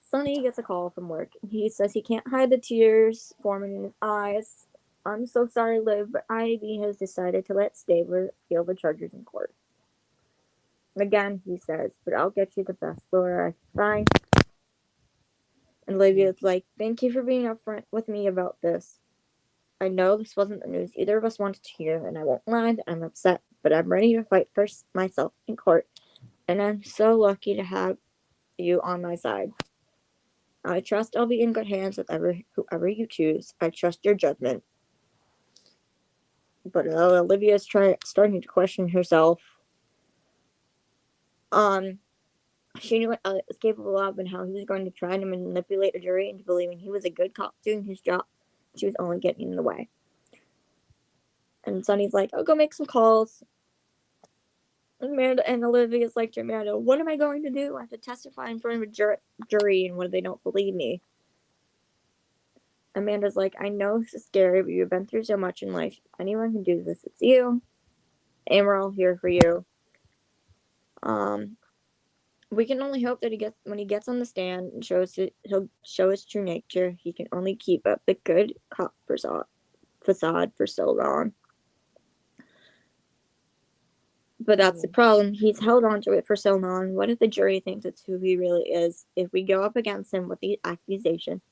Sonny gets a call from work. He says he can't hide the tears forming in his eyes. I'm so sorry, Liv, but IAB has decided to let Stabler appeal the charges in court. Again, he says, but I'll get you the best lawyer I can find. And Olivia's like, thank you for being upfront with me about this. I know this wasn't the news either of us wanted to hear, and I won't lie that I'm upset, but I'm ready to fight for myself in court, and I'm so lucky to have you on my side. I trust I'll be in good hands with whoever you choose. I trust your judgment. But Olivia's starting to question herself. She knew what Elliot was capable of and how he was going to try to manipulate a jury into believing he was a good cop doing his job. She was only getting in the way. And Sonny's like, I'll go make some calls. Amanda and Olivia's like to Amanda, what am I going to do? I have to testify in front of a jury, and what if they don't believe me? Amanda's like, I know this is scary, but you've been through so much in life. If anyone can do this, it's you. And we're all here for you. We can only hope that when he gets on the stand and he'll show his true nature. He can only keep up the good cop facade for so long. But that's the problem. He's held on to it for so long. What if the jury thinks it's who he really is? If we go up against him with the accusation,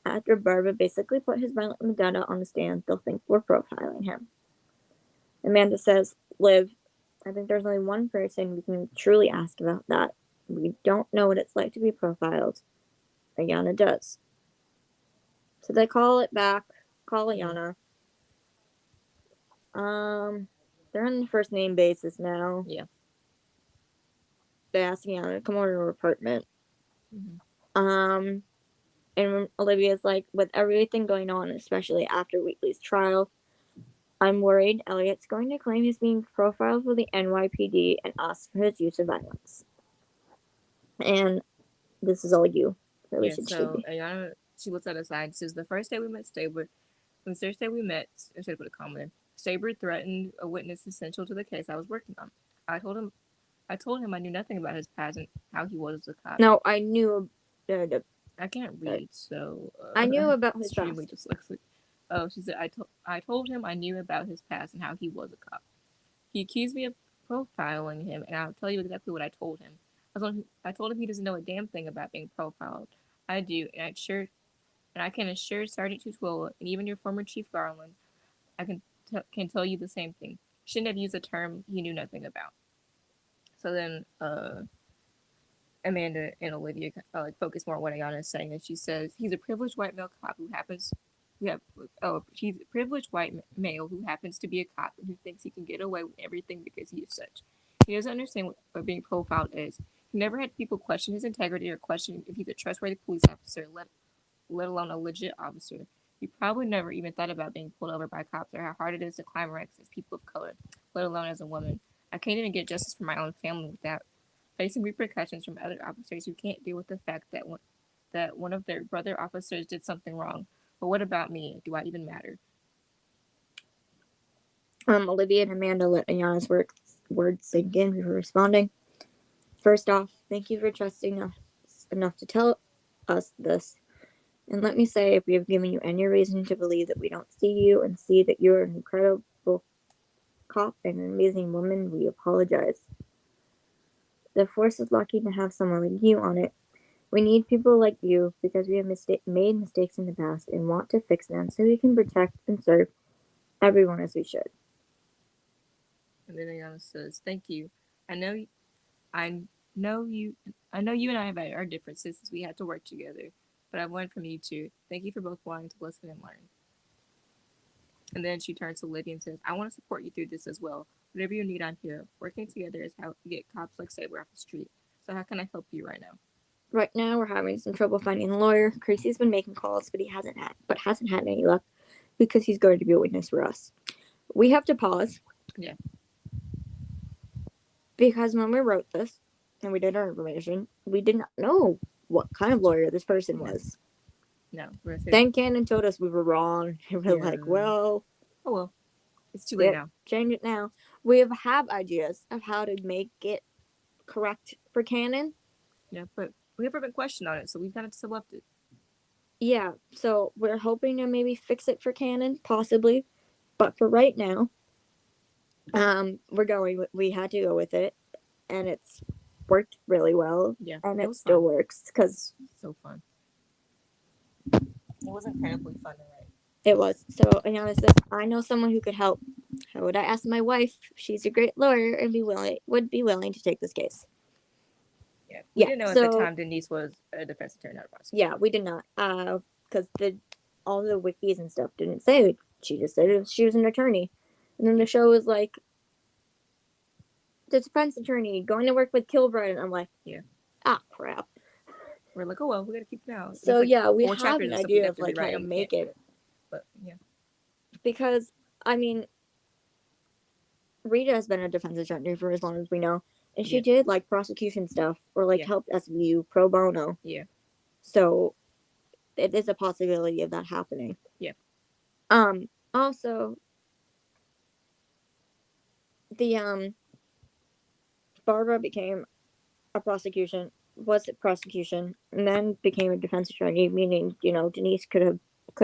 after Barbara basically put his violent vendetta on the stand, they'll think we're profiling him. Amanda says, Liv, I think there's only one person we can truly ask about that. We don't know what it's like to be profiled. Ayanna does. So they call Ayanna. They're on the first name basis now. Yeah. they asked Yana to come over to her apartment. Mm-hmm. And Olivia's like, with everything going on, especially after Wheatley's trial, I'm worried Elliot's going to claim he's being profiled for the NYPD and ask for his use of violence. And this is all you. Yeah, so Ayana, she looks at us side. Says the first day we met Saber, the Thursday we met, I should put a comment in. Saber threatened a witness essential to the case I was working on. I told him I knew nothing about his past and how he was as a cop. No, I knew. I can't read, so I knew about his extremely past. dyslexic. Oh, she said I told him I knew about his past and how he was a cop. He accused me of profiling him, and I'll tell you exactly what I told him. I told him he doesn't know a damn thing about being profiled. I do, and I can assure Sergeant Tutuola and even your former Chief Garland, I can tell you the same thing. Shouldn't have used a term he knew nothing about. So then, Amanda and Olivia focus more on what Ayana is saying, and she says he's a privileged white male cop who happens. He's a privileged white male who happens to be a cop and who thinks he can get away with everything because he is such. He doesn't understand what being profiled is. He never had people question his integrity or question if he's a trustworthy police officer, let alone a legit officer. He probably never even thought about being pulled over by cops or how hard it is to climb ranks as people of color, let alone as a woman. I can't even get justice for my own family without facing repercussions from other officers who can't deal with the fact that one of their brother officers did something wrong. But what about me? Do I even matter? Olivia and Amanda let Ayana's words sink in before responding. First off, thank you for trusting us enough to tell us this. And let me say, if we have given you any reason to believe that we don't see you and see that you're an incredible cop and an amazing woman, we apologize. The force is lucky to have someone like you on it. We need people like you because we have made mistakes in the past and want to fix them so we can protect and serve everyone as we should. And then Ayana says, "Thank you. I know, I know you. I know you and I have our differences since we had to work together, but I've learned from you too. Thank you for both wanting to listen and learn." And then she turns to Lydia and says, "I want to support you through this as well. Whatever you need, I'm here. Working together is how we get cops like Saber off the street. So how can I help you right now?" Right now, we're having some trouble finding a lawyer. Creasy's been making calls, but hasn't had any luck because he's going to be a witness for us. We have to pause. Yeah. Because when we wrote this and we did our information, we did not know what kind of lawyer this person was. No. Then Cannon told us we were wrong. And we're like, well. Oh, well. It's too late now. Change it now. We have ideas of how to make it correct for Cannon. Yeah, but we have a question on it, so we've kind of just left it. Yeah, so we're hoping to maybe fix it for Cannon, possibly. But for right now, we had to go with it, and it's worked really well. Yeah, and it still works because so fun. It was incredibly fun to write. It was. So Ayana says, "I know someone who could help. How would I ask my wife? She's a great lawyer and would be willing to take this case." Yeah, we didn't know at the time Denise was a defense attorney, not a prosecutor. Yeah, we did not, because all the wikis and stuff didn't say it. She just said she was an attorney, and then the show was like, the defense attorney going to work with Kilbride, and I'm like, yeah, crap. We're like, oh well, we gotta keep it out. So yeah, we have an idea of like how to make it. But yeah, because I mean, Rita has been a defense attorney for as long as we know, and she did like prosecution stuff or like helped SVU pro bono. Yeah. So it is a possibility of that happening. Yeah. Also, the Barbara became a prosecution, and then became a defense attorney, meaning Denise could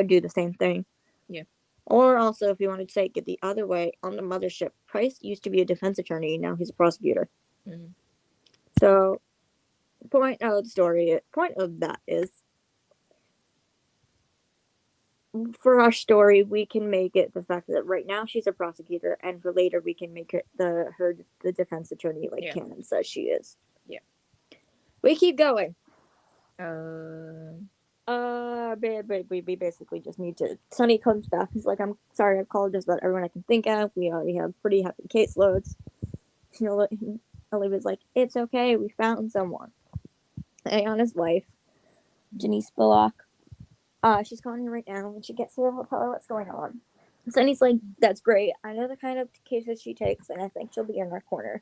do the same thing. Yeah. Or also, if you wanted to take it the other way, on the mothership, Price used to be a defense attorney, now he's a prosecutor. Mm-hmm. So, point of that is, for our story, we can make it the fact that right now she's a prosecutor, and for later we can make her the defense attorney like Cannon says she is. Yeah. We keep going. We basically just need to. Sonny comes back. He's like, "I'm sorry, I've called just about everyone I can think of. We already have pretty heavy caseloads. Olivia's like, it's okay, we found someone. Ayana's wife, Janice Bullock, she's calling her right now. When she gets here, we'll tell her what's going on. Sunny's like, that's great. I know the kind of cases she takes, and I think she'll be in our corner.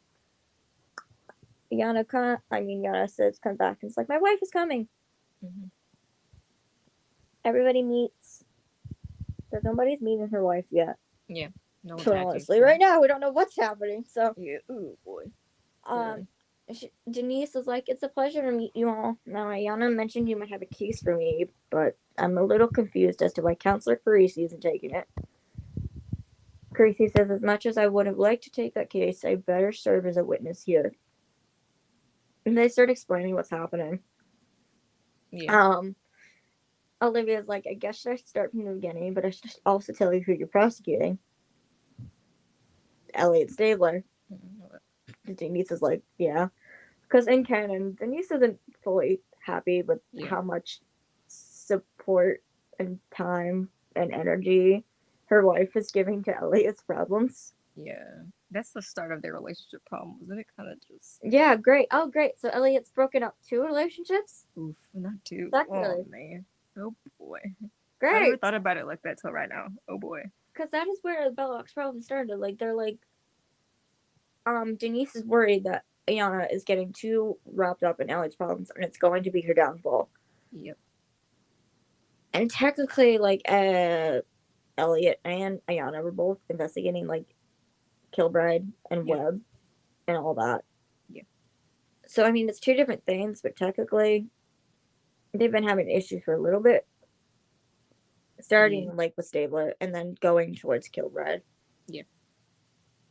Yana says, come back, and it's like, my wife is coming. Mhm. Everybody meets. But nobody's meeting her wife yet. Yeah. No one's So acting honestly, soon. right now we don't know what's happening. So Yeah. Ooh boy. Denise is like, it's a pleasure to meet you all. Now, Ayana mentioned you might have a case for me, but I'm a little confused as to why Counselor Carisi isn't taking it. Carisi says, as much as I would have liked to take that case, I better serve as a witness here. And they start explaining what's happening. Yeah. Olivia's like, I guess I should start from the beginning, but I should also tell you who you're prosecuting. Elliot Stabler. Denise is like, yeah. Because in canon, Denise isn't fully happy with how much support and time and energy her wife is giving to Elliot's problems. Yeah. That's the start of their relationship problem, wasn't it? Kind of just. Yeah, great. Oh, great. So Elliot's broken up 2 relationships? Oof, not two. Definitely. Oh, man. Oh, boy. Great. I never thought about it like that till right now. Oh, boy. Because that is where the Belloc's problem started. Like, they're like, Denise is worried that Ayana is getting too wrapped up in Elliot's problems, and it's going to be her downfall. Yep. And technically, like, Elliot and Ayana were both investigating, like, Kilbride and Webb and all that. Yeah. So, I mean, it's 2 different things, but technically, they've been having issues for a little bit. Starting, like, with Stabler and then going towards Kilbride. Yeah.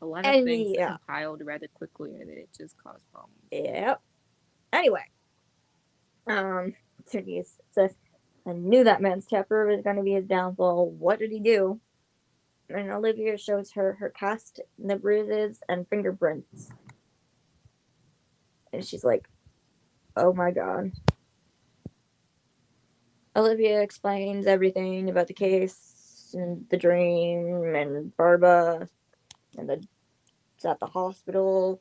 A lot of things compiled rather quickly, and it just caused problems. Yep. Anyway, Denise says, I knew that man's temper was going to be his downfall. What did he do? And Olivia shows her cast, the bruises, and fingerprints. And she's like, oh my god. Olivia explains everything about the case and the dream and Barba and it's at the hospital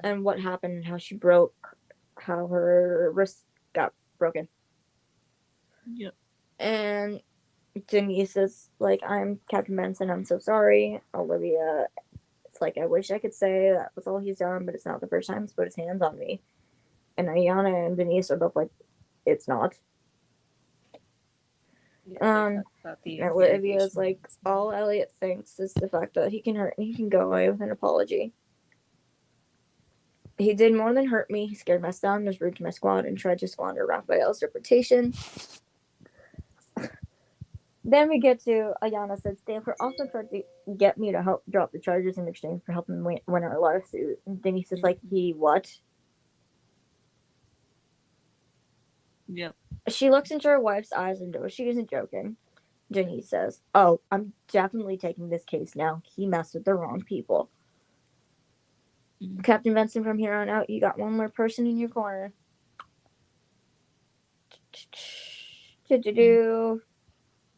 and what happened and how her wrist got broken. Yep. And Denise is like, I'm Captain Benson, I'm so sorry. Olivia, it's like, I wish I could say that was all he's done, but it's not the first time he's put his hands on me. And Ayana and Denise are both like, it's not. Olivia's like, all Elliot thinks is the fact that he can go away with an apology. He did more than hurt me. He scared my son, was rude to my squad, and tried to squander Raphael's reputation. Then we get to Ayana said Stanford also tried to get me to help drop the charges in exchange for helping win our lawsuit. And Denise is like, he what? Yep. She looks into her wife's eyes and knows she isn't joking. Denise says, oh, I'm definitely taking this case now. He messed with the wrong people. Captain Benson, from here on out, you got one more person in your corner.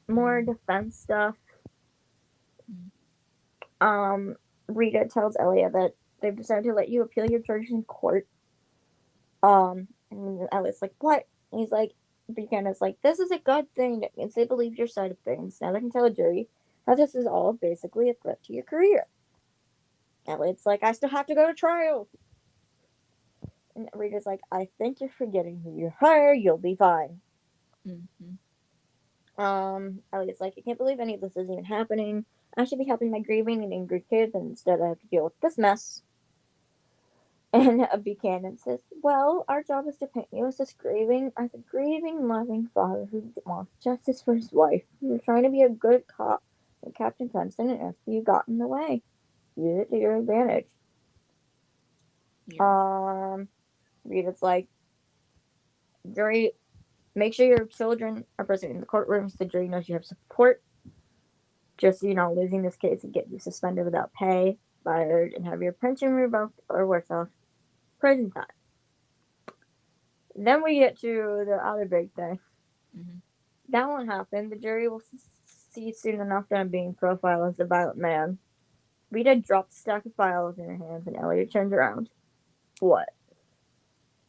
More defense stuff. Rita tells Elliot that they've decided to let you appeal your charges in court. And Elliot's like, what? And he's like, Buchanan's like, this is a good thing. That means they believe your side of things. Now they can tell a jury that this is all basically a threat to your career. Elliot's like, I still have to go to trial. And Rita's like, I think you're forgetting who you hire. You'll be fine. Elliot's like, I can't believe any of this is even happening. I should be helping my grieving and angry kids, and instead I have to deal with this mess. And Buchanan says, well, our job is to paint you as a grieving, loving father who wants justice for his wife. You're trying to be a good cop, and Captain Benson and SBU got in the way. Use it to your advantage. Rita's like, jury, make sure your children are present in the courtrooms. The jury knows you have support. Just so you know, losing this case would get you suspended without pay, fired, and have your pension revoked or worse off, prison time. Then we get to the other big thing. That won't happen. The jury will see soon enough that I'm being profiled as a violent man. Rita drops a stack of files in her hands and Elliot turns around. What?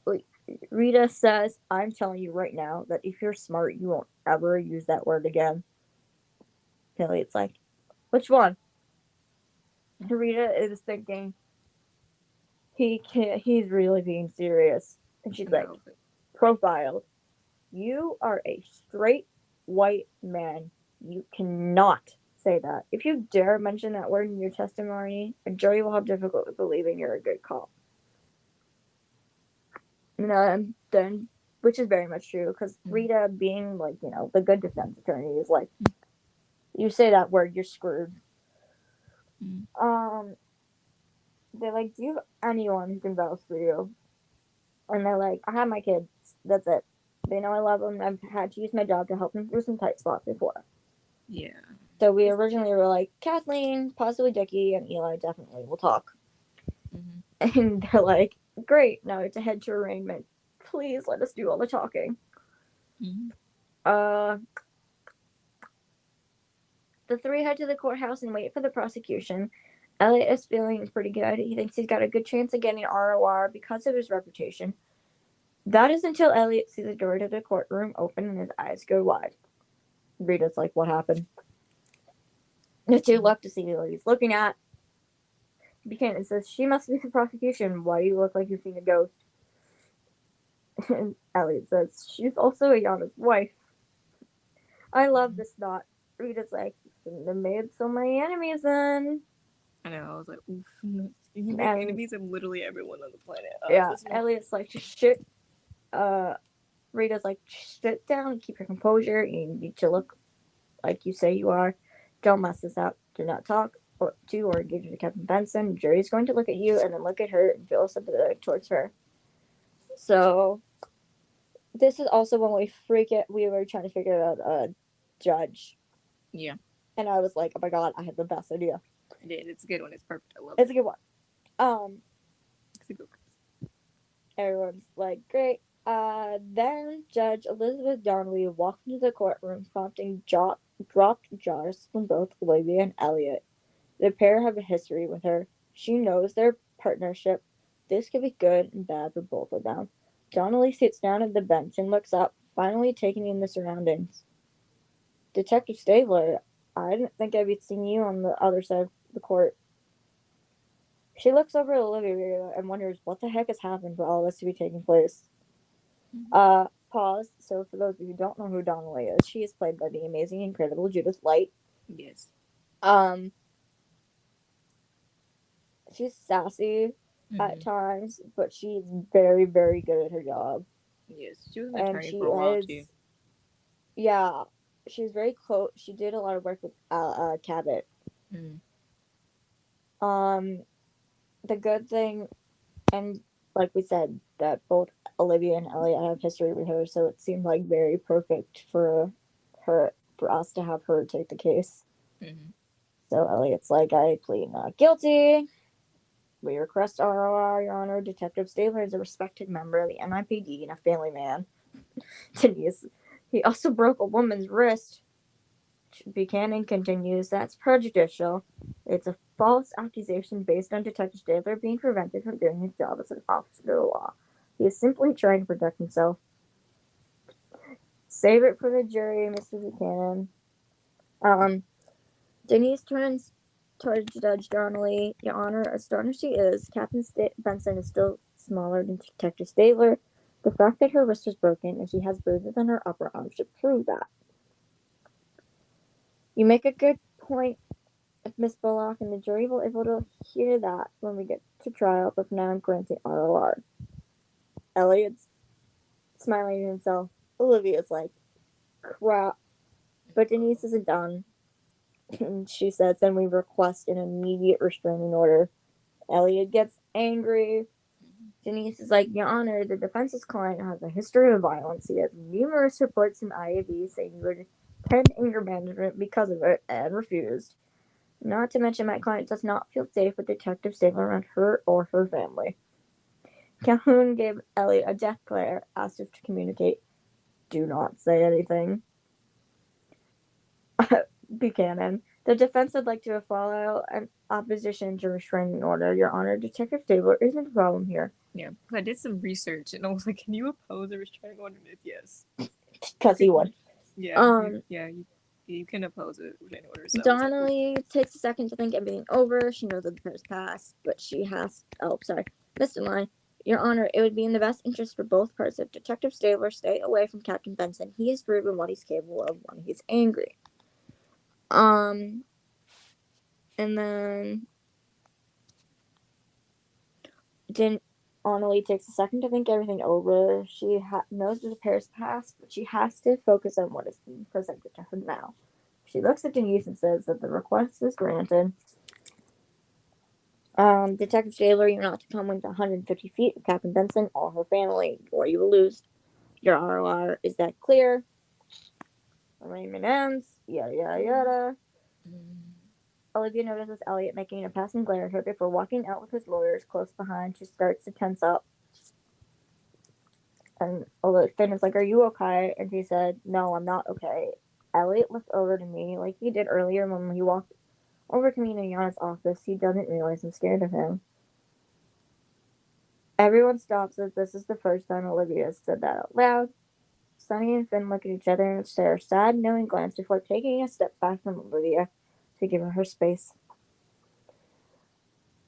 Like, Rita says, I'm telling you right now that if you're smart, you won't ever use that word again. Elliot's like, which one? Rita is thinking, he's really being serious. And she's like, No, but profiled. You are a straight white man. You cannot say that. If you dare mention that word in your testimony, a jury will have difficulty believing you're a good cop. And then, which is very much true, because Rita, being like, the good defense attorney, is like, you say that word, you're screwed. They're like, do you have anyone who can vouch for you? And they're like, I have my kids. That's it. They know I love them. I've had to use my job to help them through some tight spots before. yeah. So we originally were like, Kathleen, possibly Dickie, and Eli definitely will talk. And they're like, great, now it's a head to arraignment. Please let us do all the talking. The three head to the courthouse and wait for the prosecution. Elliot is feeling pretty good. He thinks he's got a good chance of getting ROR because of his reputation. That is until Elliot sees the door to the courtroom open and his eyes go wide. Rita's like, what happened? The two look to see who he's looking at. Buchanan says, she must be the prosecution. Why do you look like you've seen a ghost? And Elliot says, she's also Ayana's wife. I love this thought. Rita's like, shouldn't have made so many enemies then. I know, I was like, oof. If you make enemies of literally everyone on the planet. Yeah, Elliot's like, shit. Rita's like, sit down and keep your composure. You need to look like you say you are. Don't mess this up. Do not talk to or engage with Captain Benson. The jury's going to look at you and then look at her and feel sympathetic towards her. So, this is also when we were trying to figure out a judge. Yeah. And I was like, oh my god, I had the best idea. I did. It's a good one. It's perfect. I love it. It's a good one. It's a good one. Everyone's like, great. Then Judge Elizabeth Donnelly walked into the courtroom, prompting dropped jars from both Olivia and Elliot. The pair have a history with her. She knows their partnership. This could be good and bad for both of them. Donnelly sits down at the bench and looks up, finally taking in the surroundings. Detective Stabler, I didn't think I'd be seeing you on the other side of the court. She looks over at Olivia and wonders what the heck has happened for all this to be taking place. Pause. So for those of you who don't know who Donnelly is, she is played by the amazing, incredible Judith Light. Yes. She's sassy at times, but she's very, very good at her job. Yes, she was an attorney for a while too. Yeah, she's very close. She did a lot of work with Cabot. The good thing, and like we said, that both Olivia and Elliot have history with her, so it seemed like very perfect for us to have her take the case. So Elliot's like, I plead not guilty. We request ROR, Your Honor. Detective Stabler is a respected member of the NIPD and a family man. Denise, he also broke a woman's wrist. Buchanan continues, that's prejudicial. It's a false accusation based on Detective Stabler being prevented from doing his job as an officer of the law. He is simply trying to protect himself. Save it for the jury, Mr. Buchanan. Denise turns towards Judge Donnelly. Your Honor, astonished she is, Captain Benson is still smaller than Detective Stabler. The fact that her wrist was broken and she has bruises on her upper arm should prove that. You make a good point, Miss Bullock, and the jury will be able to hear that when we get to trial, but for now I'm granting ROR. Elliot's smiling at himself. Olivia's like, crap. But Denise isn't done. She says, then we request an immediate restraining order. Elliot gets angry. Denise is like, Your Honor, the defense's client has a history of violence. He has numerous reports from IAB saying he would attend anger management because of it and refused. Not to mention my client does not feel safe with Detective Stabler around her or her family. Calhoun gave Elliot a death glare, asked him to communicate. Do not say anything. Buchanan. The defense would like to follow opposition to restraining order. Your Honor, Detective Stabler isn't a problem here. Yeah, 'cause I did some research and I was like, can you oppose a restraining order? And yes. Because he would. You can oppose a restraining order. So Donnelly takes a second to think everything over. She knows that the prayer is passed, but she has. Oh, sorry. Missed a line. Your Honor, it would be in the best interest for both parties if Detective Stabler stay away from Captain Benson. He has proven what he's capable of when he's angry. And then Donnelly takes a second to think everything over. She knows that the pair is passed, but she has to focus on what is being presented to her now. She looks at Denise and says that the request is granted. Detective Stabler, you're not to come within 150 feet of Captain Benson or her family, or you will lose your ROR. Is that clear? Arraignment ends. Yada yada yada. Olivia notices Elliot making a passing glare at her before walking out with his lawyers close behind. She starts to tense up. And Finn is like, are you okay? And she said, no, I'm not okay. Elliot looked over to me like he did earlier when he walked over to me in Yana's office. He doesn't realize I'm scared of him. Everyone stops as this is the first time Olivia has said that out loud. Sunny and Finn look at each other and share a sad, knowing glance before taking a step back from Olivia to give her space.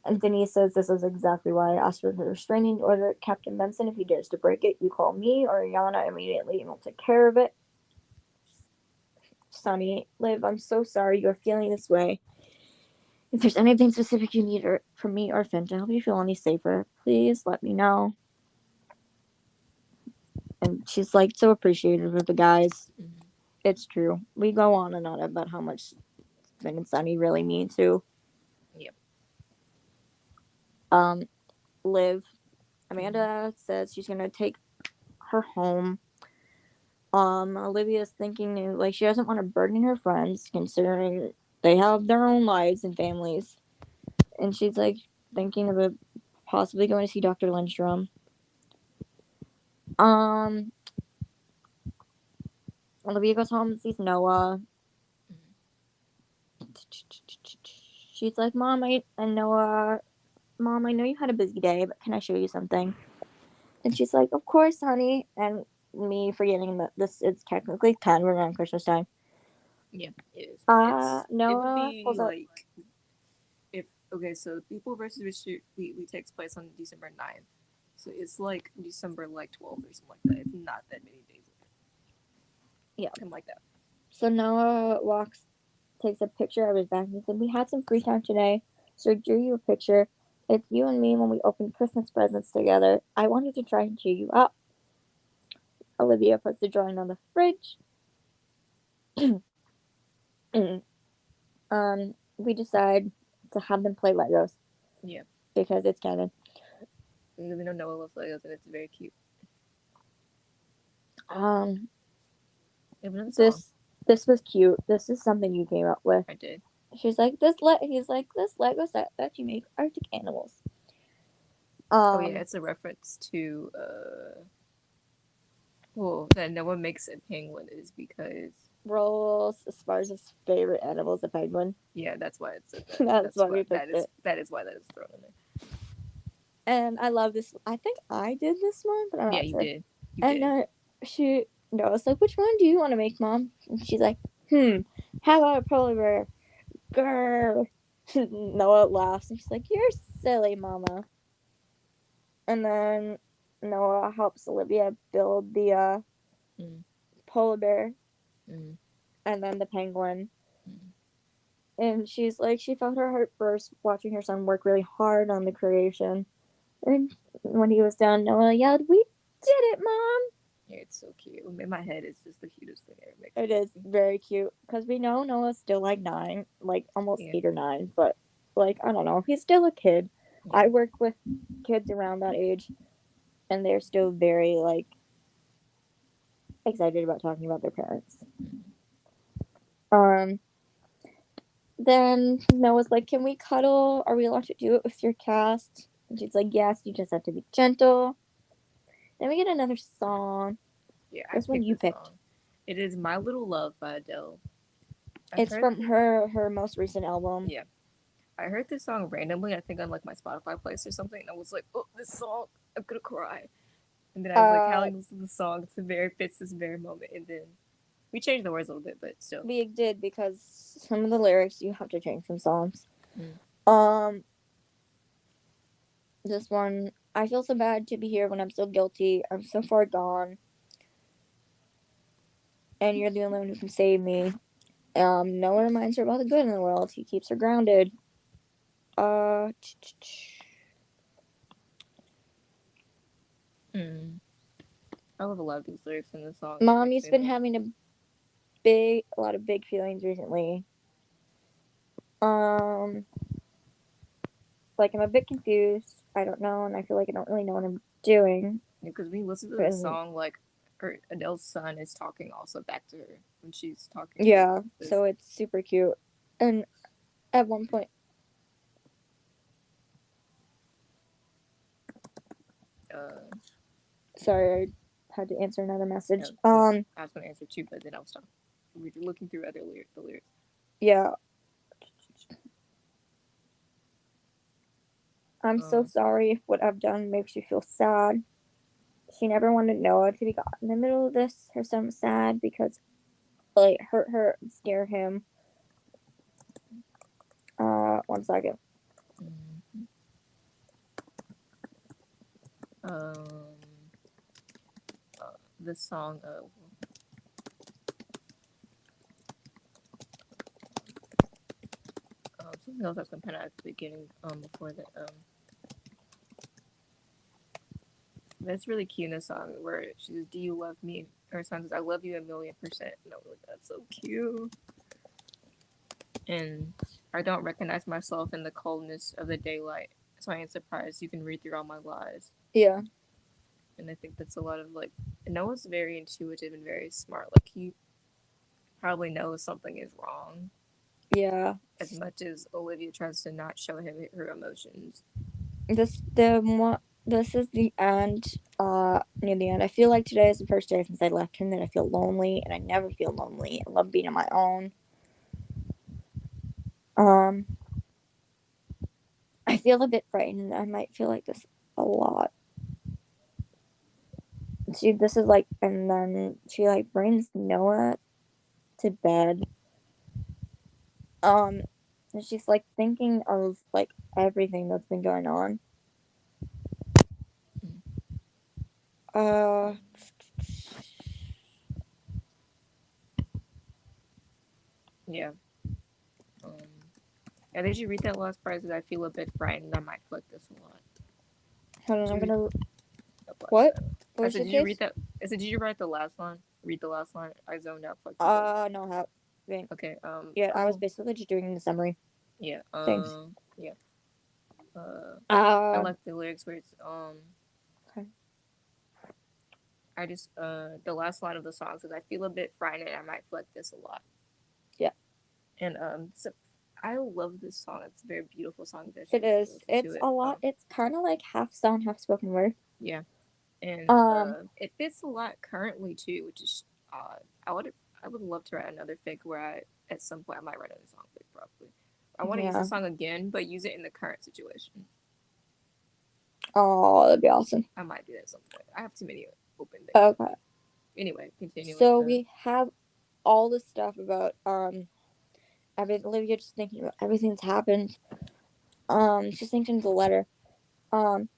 And Denise says this is exactly why I asked for the restraining order. Captain Benson, if he dares to break it, you call me or Yana immediately and we'll take care of it. Sunny, Liv, I'm so sorry you're feeling this way. If there's anything specific you need from me or Finn to help you feel any safer, please let me know. And she's like so appreciative of the guys. Mm-hmm. It's true. We go on and on about how much Finn and Sunny really mean to. Yep. Liv, Amanda says she's gonna take her home. Olivia's thinking like she doesn't want to burden her friends, considering they have their own lives and families. And she's like thinking of possibly going to see Dr. Lindstrom. Olivia goes home and sees Noah. She's like, Mom, Noah, Mom, I know you had a busy day, but can I show you something? And she's like, of course, honey. And me forgetting that this is technically kind of around Christmas time. Yeah, it is. Noah it would be like so People versus Richard Wheatley takes place on December 9th. So it's like December 12th or something like that. It's not that many days. Yeah. Something like that. So Noah takes a picture of his back and he said, we had some free time today, so I drew you a picture. It's you and me when we opened Christmas presents together. I wanted to try and cheer you up. Olivia puts the drawing on the fridge. We decide to have them play Legos. Yeah. Because it's canon. We know Noah loves Legos and it's very cute. This was cute. This is something you came up with. I did. He's like, this Lego set that you make Arctic animals. It's a reference to that Noah makes a penguin is because Rolls Esparza's favorite animal is a penguin. Yeah, that's why it's that is why that is thrown in there. And I love this. I think I did this one, but I'm not sure. You did. Noah's like, which one do you want to make, Mom? And she's like, how about a polar bear? Grrr. Noah laughs and she's like, you're silly, Mama. And then Noah helps Olivia build the polar bear and then the penguin. And she's like, she felt her heart burst watching her son work really hard on the creation. And when he was done, Noah yelled, we did it, Mom! Yeah, it's so cute. In my head, it's just the cutest thing ever. It is very cute. Because we know Noah's still like 9, like almost 8 or 9. But like, I don't know. He's still a kid. Yeah. I work with kids around that age. And they're still very like excited about talking about their parents. Then Noah's like, can we cuddle? Are we allowed to do it with your cast? And she's like, yes, you just have to be gentle. Then we get another song. Yeah, this one you picked. Song. It is My Little Love by Adele. It's from her most recent album. Yeah. I heard this song randomly, I think on like my Spotify playlist or something, and I was like, oh, this song, I'm gonna cry. And then I was like, how Uh, long is the song? It's a very fits this very moment. And then we changed the words a little bit, but still. we did because some of the lyrics you have to change from songs. Mm. Um, this one, I feel so bad to be here when I'm so guilty. I'm so far gone, and you're the only one who can save me. No one reminds her about the good in the world. He keeps her grounded. Uh, Mm. I love a lot of these lyrics in this song. It makes Mommy's me been like, having a lot of big feelings recently. Like I'm a bit confused. I don't know, and I feel like I don't really know what I'm doing. because we listen to this And song, like, her Adele's son is talking also back to her when she's talking to yeah, this. so it's super cute. And at one point, Uh, sorry, I had to answer another message. no, I was gonna answer too, but then I was talking. We were looking through the lyrics. Yeah, I'm so Um, sorry if what I've done makes you feel sad. She never wanted Noah to be caught in the middle of this. Her son was sad because it hurt her and scare him. 1 second. mm, um, this song, something else I was gonna point out at the beginning, before that, that's really cute in the song where she says, "Do you love me?" Her son says, "I love you 1,000,000%." And I was like, "That's so cute." And I don't recognize myself in the coldness of the daylight, so I ain't surprised you can read through all my lies. Yeah, And I think that's a lot of like Noah's very intuitive and very smart. Like he probably knows something is wrong yeah. as much as Olivia tries to not show him her emotions. This is the end. Near the end. I feel like today is the first day since I left him that I feel lonely, and I never feel lonely. I love being on my own. Um, I feel a bit frightened. I might feel like this a lot. This is like, and then she like brings Noah to bed. Um, and she's like thinking of like everything that's been going on. Uh, Yeah. Um, yeah, did you read that last part? That I feel a bit frightened. I might flick this a lot. hold on, Did I'm you read gonna. that What? part? I What's said, your did you case? read that? I said, did you write the last line? Read the last line. I zoned out for like 2 seconds. No, how? Wait. Okay. Yeah, I was Oh, basically just doing the summary. yeah. Thanks. Yeah. I Uh, like the lyrics where it's okay. I just the last line of the song says, "I feel a bit frightened. I might flick this a lot." Yeah, And so I love this song. It's a very beautiful song that it should is. listen to It's it. a lot. It's kind of like half song, half spoken word. Yeah, and Um, it fits a lot currently too, which is odd. I would love to write another fic where I at some point I might write another song fic probably. I want to use the yeah. song again, but use it in the current situation. Oh, that'd be awesome. I might do that at some point. I have too many open things. Okay. Anyway, continue with So the. we have all this stuff about Olivia just thinking about everything that's happened. She's thinking of the letter. Um,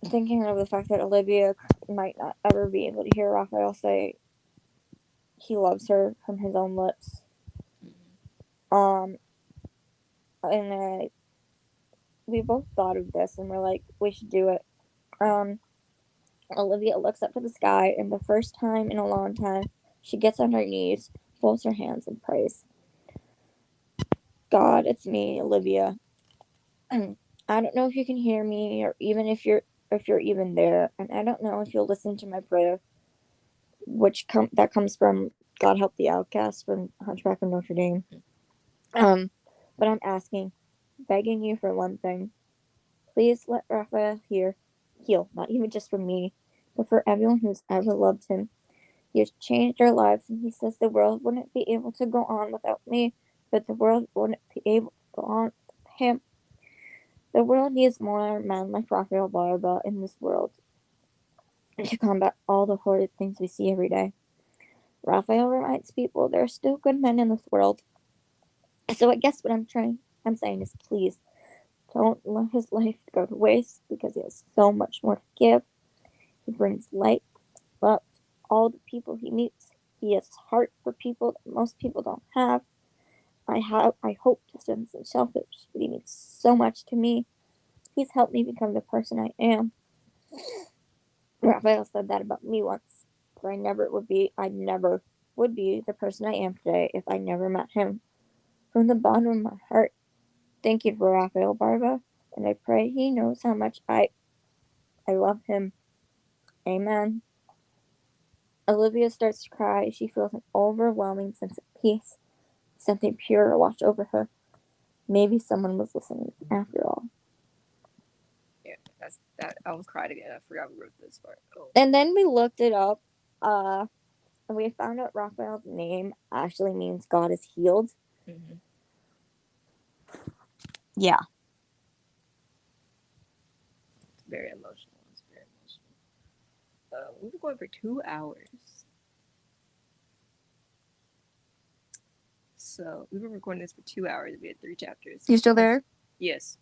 Thinking of the fact that Olivia might not ever be able to hear Raphael say he loves her from his own lips. Um, and we both thought of this, and we're like, we should do it. Um, Olivia looks up to the sky, and the first time in a long time, she gets on her knees, folds her hands, and prays. God, it's me, Olivia. I don't know if you can hear me, or even if you're even there, and I don't know if you'll listen to my prayer, that comes from God Help the Outcast from Hunchback of Notre Dame. Um, but I'm asking, begging you for one thing. Please let Raphael heal, not even just for me, but for everyone who's ever loved him. He has changed our lives, and he says the world wouldn't be able to go on without me, but the world wouldn't be able gone with him. The world needs more men like Raphael Barba in this world to combat all the horrid things we see every day. Raphael reminds people there are still good men in this world. So I guess what I'm saying is please don't let his life go to waste because he has so much more to give. He brings light, love to all the people he meets. He has heart for people that most people don't have. I hope this doesn't sound selfish, but he means so much to me. He's helped me become the person I am. Raphael said that about me once, but I never would be the person I am today if I never met him. From the bottom of my heart, thank you for Raphael Barba, and I pray he knows how much I love him. Amen. Olivia starts to cry. She feels an overwhelming sense of peace. Something pure washed over her. Maybe someone was listening after all. Yeah, that's that. I almost cried again. I forgot we wrote this part. Oh. And then we looked it up, and we found out Raphael's name actually means God is healed. Mm-hmm. Yeah. It's very emotional. It's very emotional. We were going for 2 hours. So we've been recording this for 2 hours. We had 3 chapters. You still there? Yes.